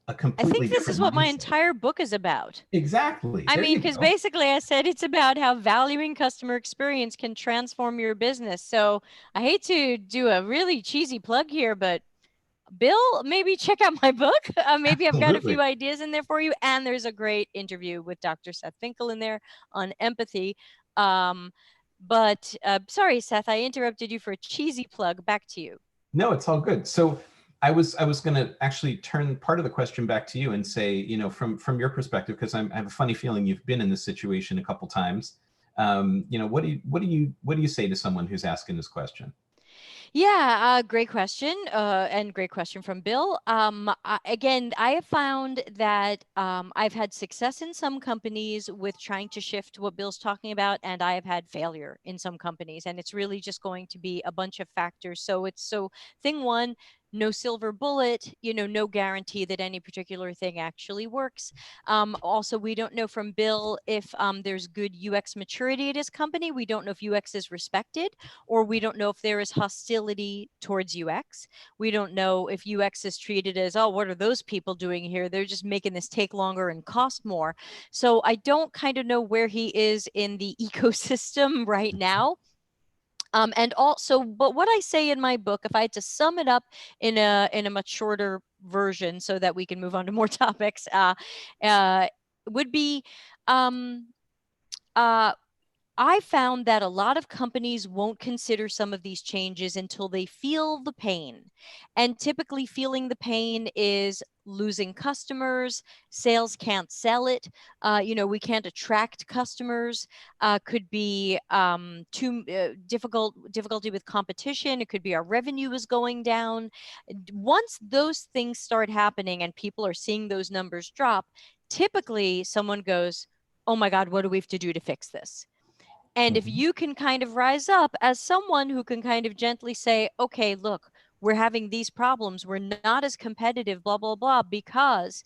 a I think completely this is different what my mindset. entire book is about. Exactly. I There mean, you because go. basically I said it's about how valuing customer experience can transform your business. So I hate to do a really cheesy plug here, but Bill, maybe check out my book. Maybe I've got a few Absolutely. ideas in there for you. And there's a great interview with Dr. Seth Finkle in there on empathy. Um, but sorry, Seth, I interrupted you for a cheesy plug. Back to you. No, it's all good. So I was going to actually turn part of the question back to you and say, you know, from your perspective, because I have a funny feeling you've been in this situation a couple times. You know, what do you say to someone who's asking this question? Yeah, great question. And great question from Bill. Again, I have found that I've had success in some companies with trying to shift what Bill's talking about, and I have had failure in some companies. And it's really just going to be a bunch of factors. So thing one, no silver bullet, no guarantee that any particular thing actually works. Also, we don't know from Bill if there's good UX maturity at his company. We don't know if UX is respected, or we don't know if there is hostility towards UX. We don't know if UX is treated as, oh, what are those people doing here? They're just making this take longer and cost more. So I don't kind of know where he is in the ecosystem right now. And also, but what I say in my book, if I had to sum it up in a much shorter version, so that we can move on to more topics, uh, would be um, uh, I found that a lot of companies won't consider some of these changes until they feel the pain. And typically, feeling the pain is losing customers, sales can't sell it, we can't attract customers, could be too difficulty with competition, it could be our revenue is going down. Once those things start happening and people are seeing those numbers drop, typically someone goes, oh my God, what do we have to do to fix this? And if Mhm. you can kind of rise up as someone who can kind of gently say, okay, look, we're having these problems, we're not as competitive, blah, blah, blah, because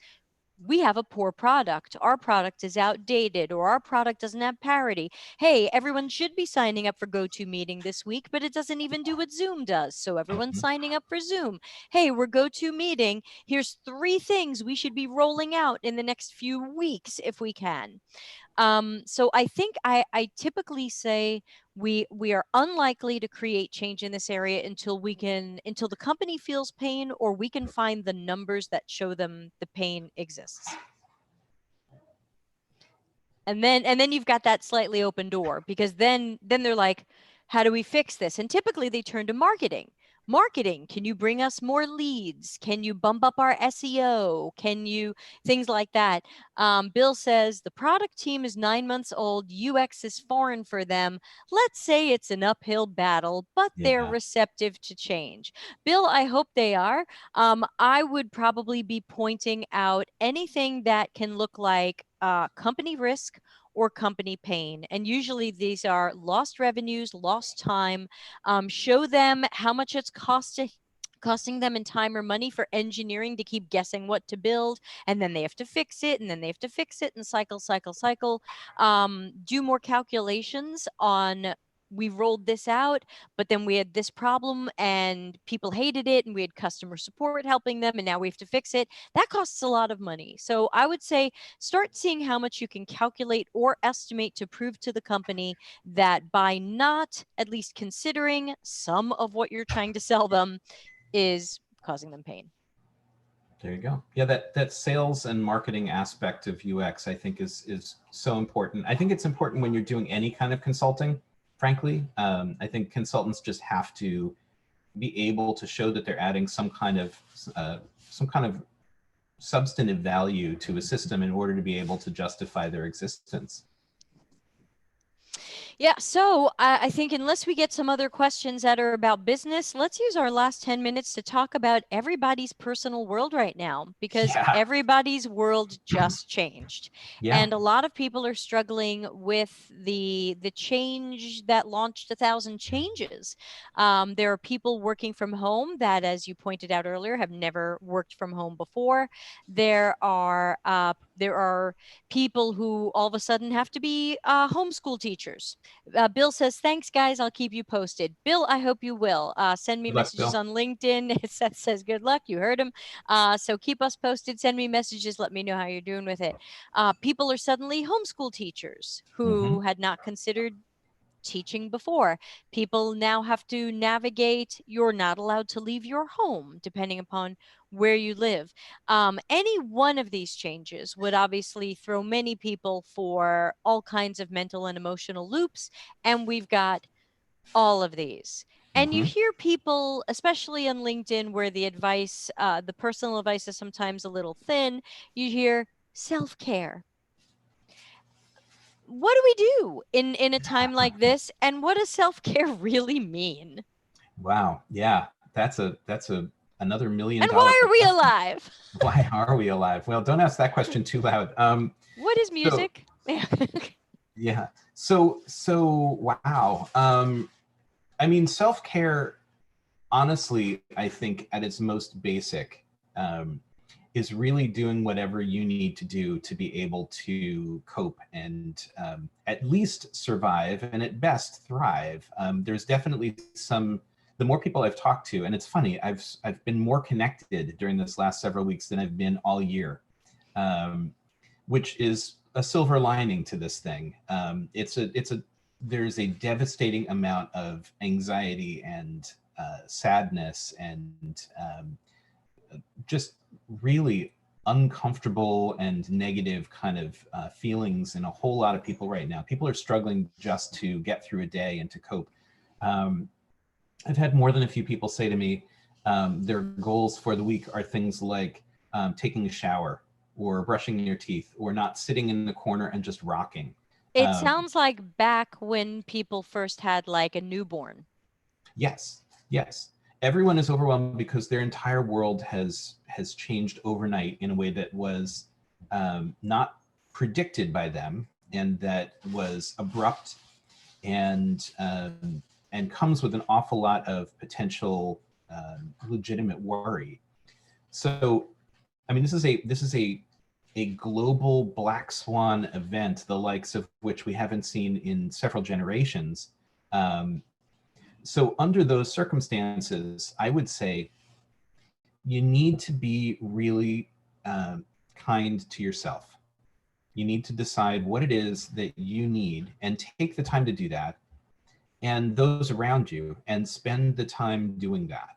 we have a poor product. Our product is outdated, or our product doesn't have parity. Hey, everyone should be signing up for GoToMeeting this week, but it doesn't even do what Zoom does. So everyone's Mhm. signing up for Zoom. Hey, we're GoToMeeting. Here's 3 things we should be rolling out in the next few weeks if we can. So I think I typically say we are unlikely to create change in this area until the company feels pain, or we can find the numbers that show them the pain exists. And then you've got that slightly open door, because then they're like, how do we fix this? And typically they turn to marketing. Can you bring us more leads? Can you bump up our SEO? Can you things like that? Bill says the product team is 9 months old, UX is foreign for them. Let's say it's an uphill battle, but they're Yeah. receptive to change. Bill, I hope they are. I would probably be pointing out anything that can look like company risk or company pain. And usually these are lost revenues, lost time. Show them how much it's costing them in time or money for engineering to keep guessing what to build, and then they have to fix it, and then they have to fix it, and cycle. Do more calculations on, we rolled this out, but then we had this problem and people hated it, and we had customer support helping them, and now we have to fix it. That costs a lot of money. So I would say start seeing how much you can calculate or estimate to prove to the company that by not at least considering some of what you're trying to sell them is causing them pain. There you go. Yeah, that sales and marketing aspect of UX, I think, is so important. I think it's important when you're doing any kind of consulting. Frankly, I think consultants just have to be able to show that they're adding some kind of substantive value to a system in order to be able to justify their existence. Yeah, so I think unless we get some other questions that are about business, let's use our last 10 minutes to talk about everybody's personal world right now, because Yeah. everybody's world just changed. Yeah. And a lot of people are struggling with the change that launched 1,000 changes. There are people working from home that, as you pointed out earlier, have never worked from home before. There are people who all of a sudden have to be homeschool teachers. Bill says, thanks, guys. I'll keep you posted. Bill, I hope you will. Send me Good luck, messages Bill. on LinkedIn. Seth says, good luck. You heard him. So keep us posted. Send me messages. Let me know how you're doing with it. People are suddenly homeschool teachers who had not considered teaching before. People now have to navigate. You're not allowed to leave your home, depending upon where you live. Any one of these changes would obviously throw many people for all kinds of mental and emotional loops. And we've got all of these. And you hear people, especially on LinkedIn, where the advice, the personal advice is sometimes a little thin, you hear self-care. What do we do in a time like this, and what does self-care really mean? Wow. Yeah. That's another $1 million. And why are we alive? Why are we alive? Well, don't ask that question too loud. What is music? Yeah. So wow. I mean, self-care, honestly, I think at its most basic, is really doing whatever you need to do to be able to cope and at least survive and at best thrive. There's definitely the more people I've talked to, and it's funny, I've been more connected during this last several weeks than I've been all year, which is a silver lining to this thing. There's a devastating amount of anxiety and sadness and just really uncomfortable and negative kind of feelings in a whole lot of people right now. People are struggling just to get through a day and to cope. I've had more than a few people say to me their goals for the week are things like taking a shower or brushing your teeth or not sitting in the corner and just rocking. It sounds like back when people first had like a newborn. Yes, yes. Everyone is overwhelmed because their entire world has changed overnight in a way that was not predicted by them, and that was abrupt and comes with an awful lot of potential legitimate worry. So, I mean, this is a global black swan event, the likes of which we haven't seen in several generations. So under those circumstances, I would say you need to be really kind to yourself. You need to decide what it is that you need and take the time to do that, and those around you, and spend the time doing that.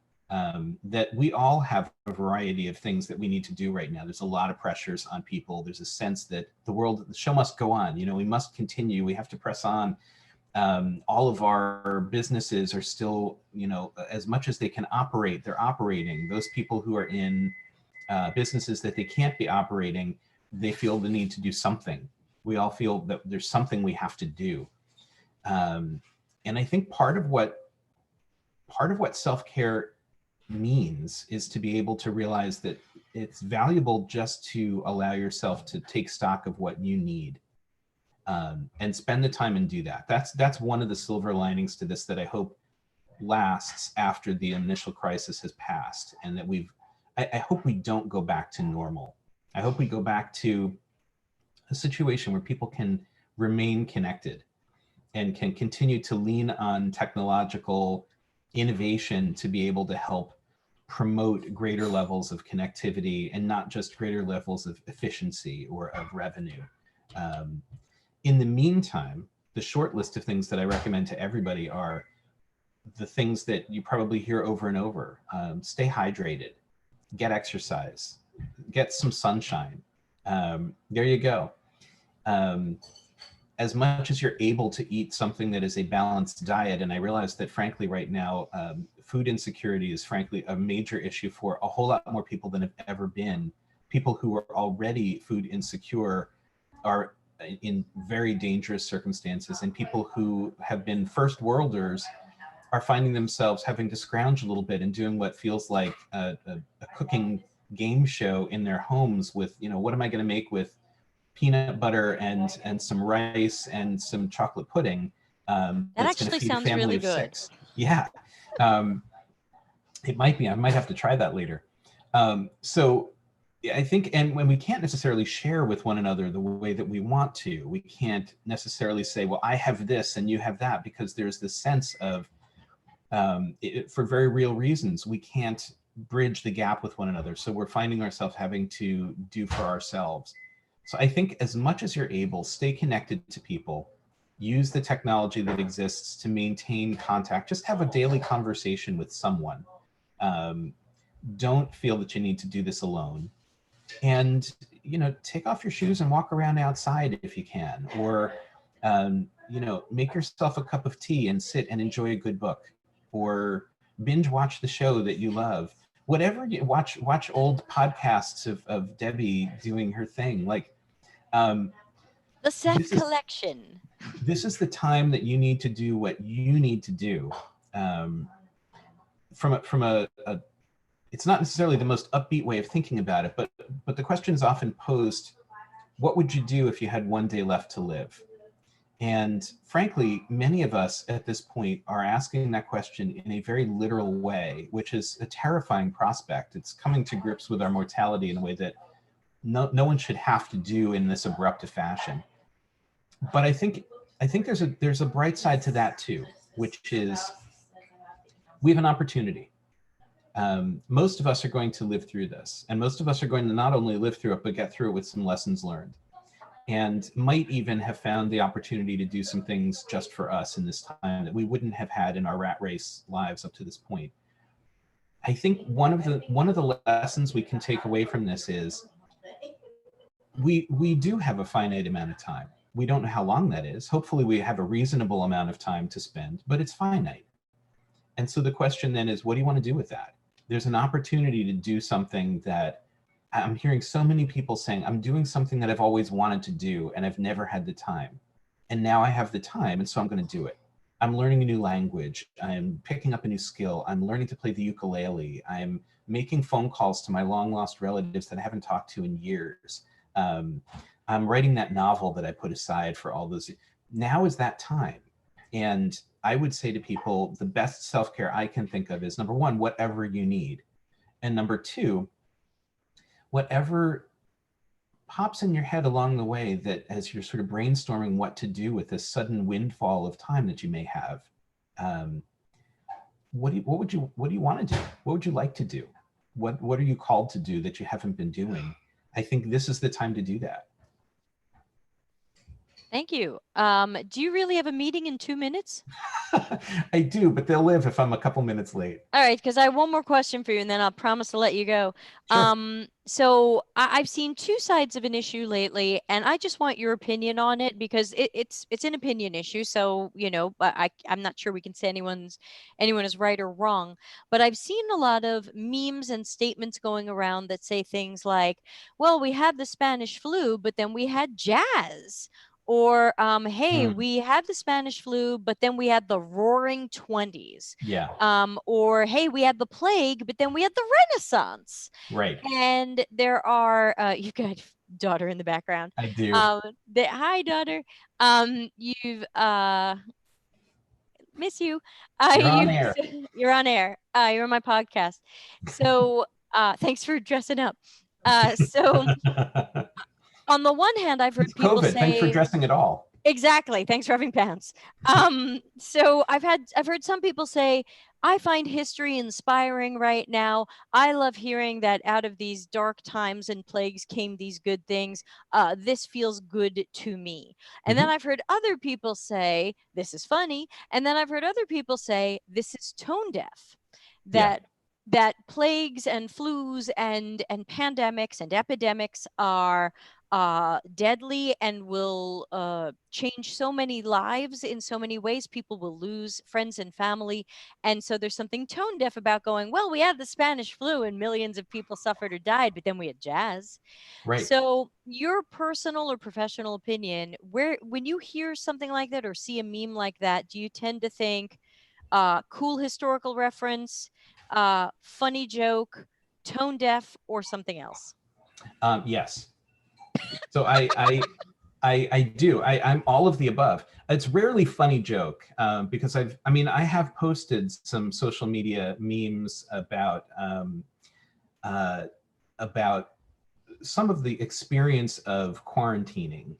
That we all have a variety of things that we need to do right now. There's a lot of pressures on people. There's a sense that the show must go on. You know, we must continue. We have to press on. All of our businesses are still, you know, as much as they can operate, they're operating. Those people who are in businesses that they can't be operating, they feel the need to do something. We all feel that there's something we have to do. And I think part of what self-care means is to be able to realize that it's valuable just to allow yourself to take stock of what you need. And spend the time and do that. That's one of the silver linings to this that I hope lasts after the initial crisis has passed, and that I hope we don't go back to normal. I hope we go back to a situation where people can remain connected and can continue to lean on technological innovation to be able to help promote greater levels of connectivity and not just greater levels of efficiency or of revenue. In the meantime, the short list of things that I recommend to everybody are the things that you probably hear over and over. Stay hydrated, get exercise, get some sunshine. There you go. As much as you're able to eat something that is a balanced diet, and I realize that frankly right now, food insecurity is frankly a major issue for a whole lot more people than have ever been. people who are already food insecure are in very dangerous circumstances, and people who have been first worlders are finding themselves having to scrounge a little bit and doing what feels like a cooking game show in their homes with, what am I going to make with peanut butter and some rice and some chocolate pudding That that's going to actually feed a sounds family really of good. 6. Yeah, it might be. I might have to try that later. So I think, and when we can't necessarily share with one another the way that we want to, we can't necessarily say, well, I have this and you have that, because there's this sense of, for very real reasons, we can't bridge the gap with one another. So we're finding ourselves having to do for ourselves. So I think as much as you're able, stay connected to people, use the technology that exists to maintain contact, just have a daily conversation with someone. Don't feel that you need to do this alone. And, take off your shoes and walk around outside if you can, or, make yourself a cup of tea and sit and enjoy a good book, or binge watch the show that you love. Whatever you watch old podcasts of Debbie doing her thing. Like, The Seth Collection. This is the time that you need to do what you need to do. From a it's not necessarily the most upbeat way of thinking about it, but the question is often posed, what would you do if you had one day left to live? And frankly, many of us at this point are asking that question in a very literal way, which is a terrifying prospect. It's coming to grips with our mortality in a way that no one should have to do in this abrupt fashion. But I think there's a bright side to that too, which is we have an opportunity. Most of us are going to live through this, and most of us are going to not only live through it, but get through it with some lessons learned, and might even have found the opportunity to do some things just for us in this time that we wouldn't have had in our rat race lives up to this point. I think one of the lessons we can take away from this is we do have a finite amount of time. We don't know how long that is. Hopefully we have a reasonable amount of time to spend, but it's finite. And so the question then is, what do you want to do with that? There's an opportunity to do something that I'm hearing so many people saying, I'm doing something that I've always wanted to do and I've never had the time. And now I have the time, and so I'm going to do it. I'm learning a new language. I'm picking up a new skill. I'm learning to play the ukulele. I'm making phone calls to my long lost relatives that I haven't talked to in years. I'm writing that novel that I put aside for all those. Now is that time. And I would say to people, the best self-care I can think of is, number one, whatever you need. And number two, whatever pops in your head along the way, that as you're sort of brainstorming what to do with this sudden windfall of time that you may have, what do you want to do? What would you like to do? What are you called to do that you haven't been doing? I think this is the time to do that. Thank you. Do you really have a meeting in 2 minutes? I do, but they'll live if I'm a couple minutes late. All right, because I have one more question for you, and then I'll promise to let you go. Sure. So I've seen two sides of an issue lately, and I just want your opinion on it, because it's an opinion issue. So but I'm not sure we can say anyone is right or wrong. But I've seen a lot of memes and statements going around that say things like, "Well, we had the Spanish flu, but then we had jazz." Or, hey, we had the Spanish flu, but then we had the Roaring '20s. Yeah. Or, hey, we had the plague, but then we had the Renaissance. Right. And there are, you've got daughter in the background. I do. Hi, daughter. You've, miss you. You're on air. You're on air. You're on my podcast. So, thanks for dressing up. So on the one hand, I've heard people COVID. say, Thanks for dressing at all. Exactly. Thanks for having pants. So I've heard some people say, I find history inspiring right now. I love hearing that out of these dark times and plagues came these good things. This feels good to me. And then I've heard other people say, this is funny. And then I've heard other people say, this is tone deaf. That plagues and flus and pandemics and epidemics are deadly and will change so many lives in so many ways. People will lose friends and family. And so there's something tone deaf about going, well, we had the Spanish flu and millions of people suffered or died, but then we had jazz. Right. So your personal or professional opinion, where when you hear something like that or see a meme like that, do you tend to think cool historical reference, funny joke, tone deaf, or something else? Yes. So I do. I'm all of the above. It's rarely funny joke because I have posted some social media memes uh, about some of the experience of quarantining.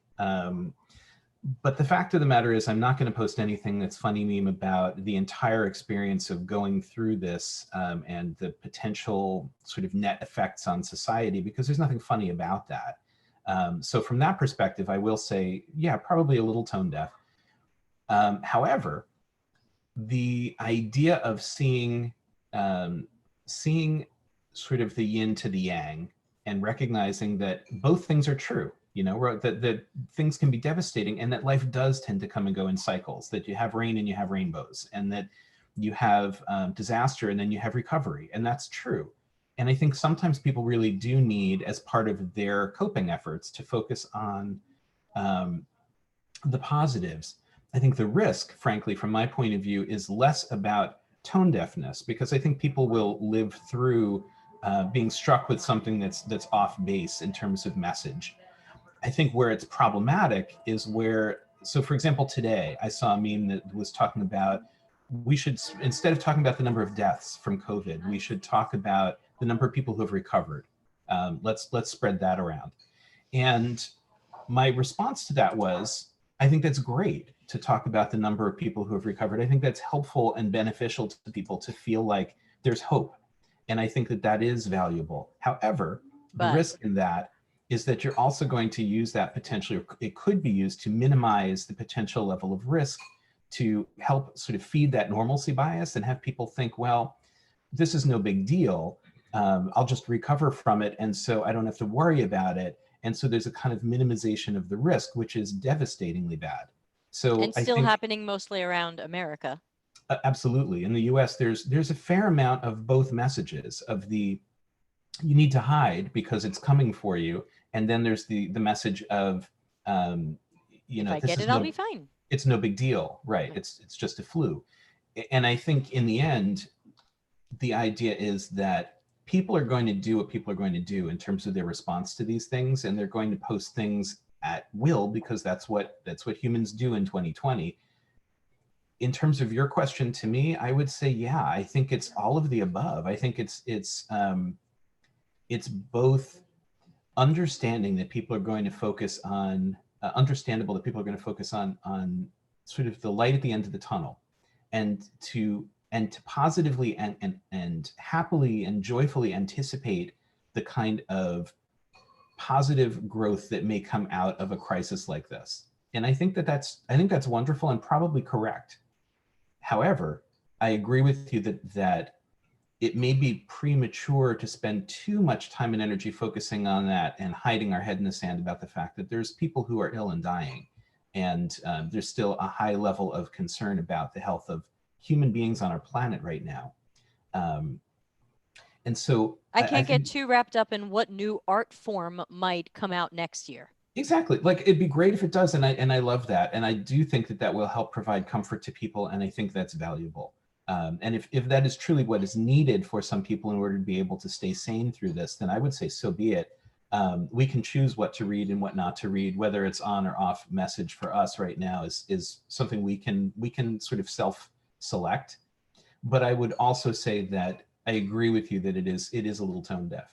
But the fact of the matter is, I'm not going to post anything that's funny meme about the entire experience of going through this and the potential sort of net effects on society, because there's nothing funny about that. So from that perspective, I will say, yeah, probably a little tone deaf. However, the idea of seeing sort of the yin to the yang and recognizing that both things are true, that things can be devastating and that life does tend to come and go in cycles, that you have rain and you have rainbows, and that you have disaster and then you have recovery, and that's true. And I think sometimes people really do need, as part of their coping efforts, to focus on the positives. I think the risk, frankly, from my point of view, is less about tone deafness, because I think people will live through being struck with something that's off base in terms of message. I think where it's problematic is where, so for example, today I saw a meme that was talking about, we should, instead of talking about the number of deaths from COVID, we should talk about the number of people who have recovered. Let's spread that around. And my response to that was, I think that's great to talk about the number of people who have recovered. I think that's helpful and beneficial to people to feel like there's hope. And I think that that is valuable. However, the But risk in that is that you're also going to use that potentially, it could be used to minimize the potential level of risk, to help sort of feed that normalcy bias and have people think, well, this is no big deal. I'll just recover from it, and so I don't have to worry about it. And so there's a kind of minimization of the risk, which is devastatingly bad. So and I still think happening mostly around America. absolutely, in the US, there's a fair amount of both messages of the, you need to hide because it's coming for you, and then there's the message of If I this get is it, I'll no, be fine. it's no big deal, right? Right. It's just a flu. And I think in the end, the idea is that people are going to do what people are going to do in terms of their response to these things, and they're going to post things at will because that's what humans do in 2020. In terms of your question to me, I would say, yeah, I think it's all of the above. I think it's both understanding that people are going to focus on understandable that people are going to focus on sort of the light at the end of the tunnel, and to positively and happily and joyfully anticipate the kind of positive growth that may come out of a crisis like this. And I think that's wonderful and probably correct. However, I agree with you that it may be premature to spend too much time and energy focusing on that and hiding our head in the sand about the fact that there's people who are ill and dying. And there's still a high level of concern about the health of human beings on our planet right now. And so I I can't get think too wrapped up in what new art form might come out next year. exactly, like it'd be great if it does. And I love that. And I do think that that will help provide comfort to people. And I think that's valuable. And if that is truly what is needed for some people in order to be able to stay sane through this, then I would say so be it. We can choose what to read and what not to read. Whether it's on or off message for us right now is something we can sort of self-select. But I would also say that I agree with you that it is a little tone deaf.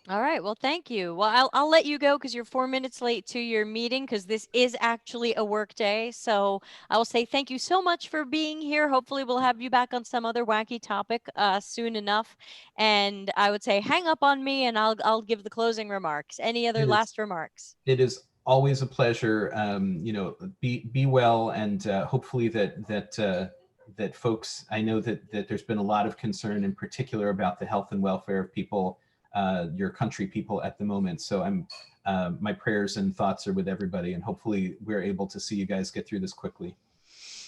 All right. Well, thank you. Well, I'll let you go because you're 4 minutes late to your meeting because this is actually a work day. So I will say thank you so much for being here. Hopefully, we'll have you back on some other wacky topic soon enough. And I would say hang up on me, and I'll give the closing remarks. Any other It is last remarks? it is always a pleasure. Be well, and hopefully that folks. I know that there's been a lot of concern, in particular, about the health and welfare of people, your country people at the moment. So my prayers and thoughts are with everybody, and hopefully we're able to see you guys get through this quickly.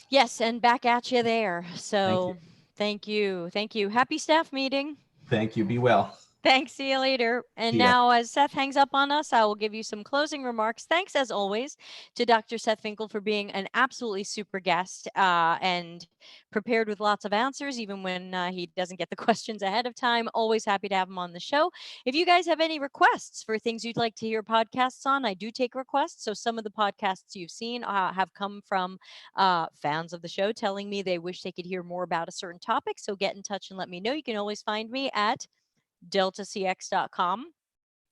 Yes, and back at you there. Thank you. So thank you. Thank you. Happy staff meeting. Thank you. Be well. Thanks. See you later. And See ya. now, as Seth hangs up on us, I will give you some closing remarks. Thanks, as always, to Dr. Seth Finkle for being an absolutely super guest and prepared with lots of answers, even when he doesn't get the questions ahead of time. Always happy to have him on the show. If you guys have any requests for things you'd like to hear podcasts on, I do take requests. So some of the podcasts you've seen have come from fans of the show telling me they wish they could hear more about a certain topic. So get in touch and let me know. You can always find me at deltacx.com.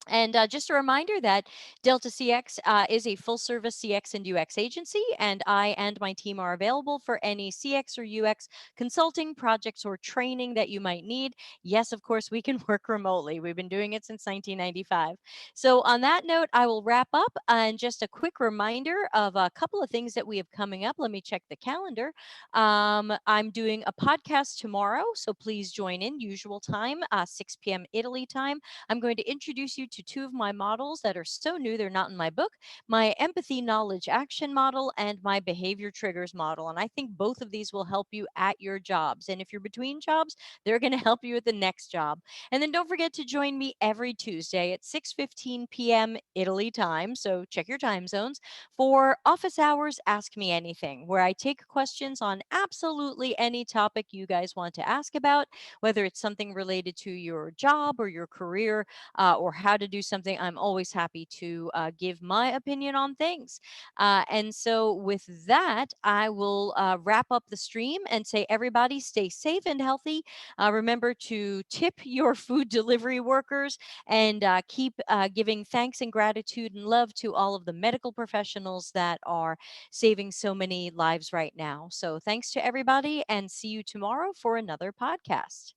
And just a reminder that Delta CX is a full service CX and UX agency, and I and my team are available for any CX or UX consulting projects or training that you might need. Yes, of course, we can work remotely. We've been doing it since 1995. So, on that note, I will wrap up. And just a quick reminder of a couple of things that we have coming up. Let me check the calendar. I'm doing a podcast tomorrow, so please join in, usual time, 6 p.m. Italy time. I'm going to introduce you to two of my models that are so new they're not in my book, my empathy knowledge action model and my behavior triggers model. And I think both of these will help you at your jobs. And if you're between jobs, they're going to help you at the next job. And then don't forget to join me every Tuesday at 6:15 p.m. Italy time, so check your time zones, for Office Hours Ask Me Anything, where I take questions on absolutely any topic you guys want to ask about, whether it's something related to your job or your career, or how to do something. I'm always happy to give my opinion on things. And so, with that, I will wrap up the stream and say, everybody, stay safe and healthy. Remember to tip your food delivery workers and keep giving thanks and gratitude and love to all of the medical professionals that are saving so many lives right now. So, thanks to everybody, and see you tomorrow for another podcast.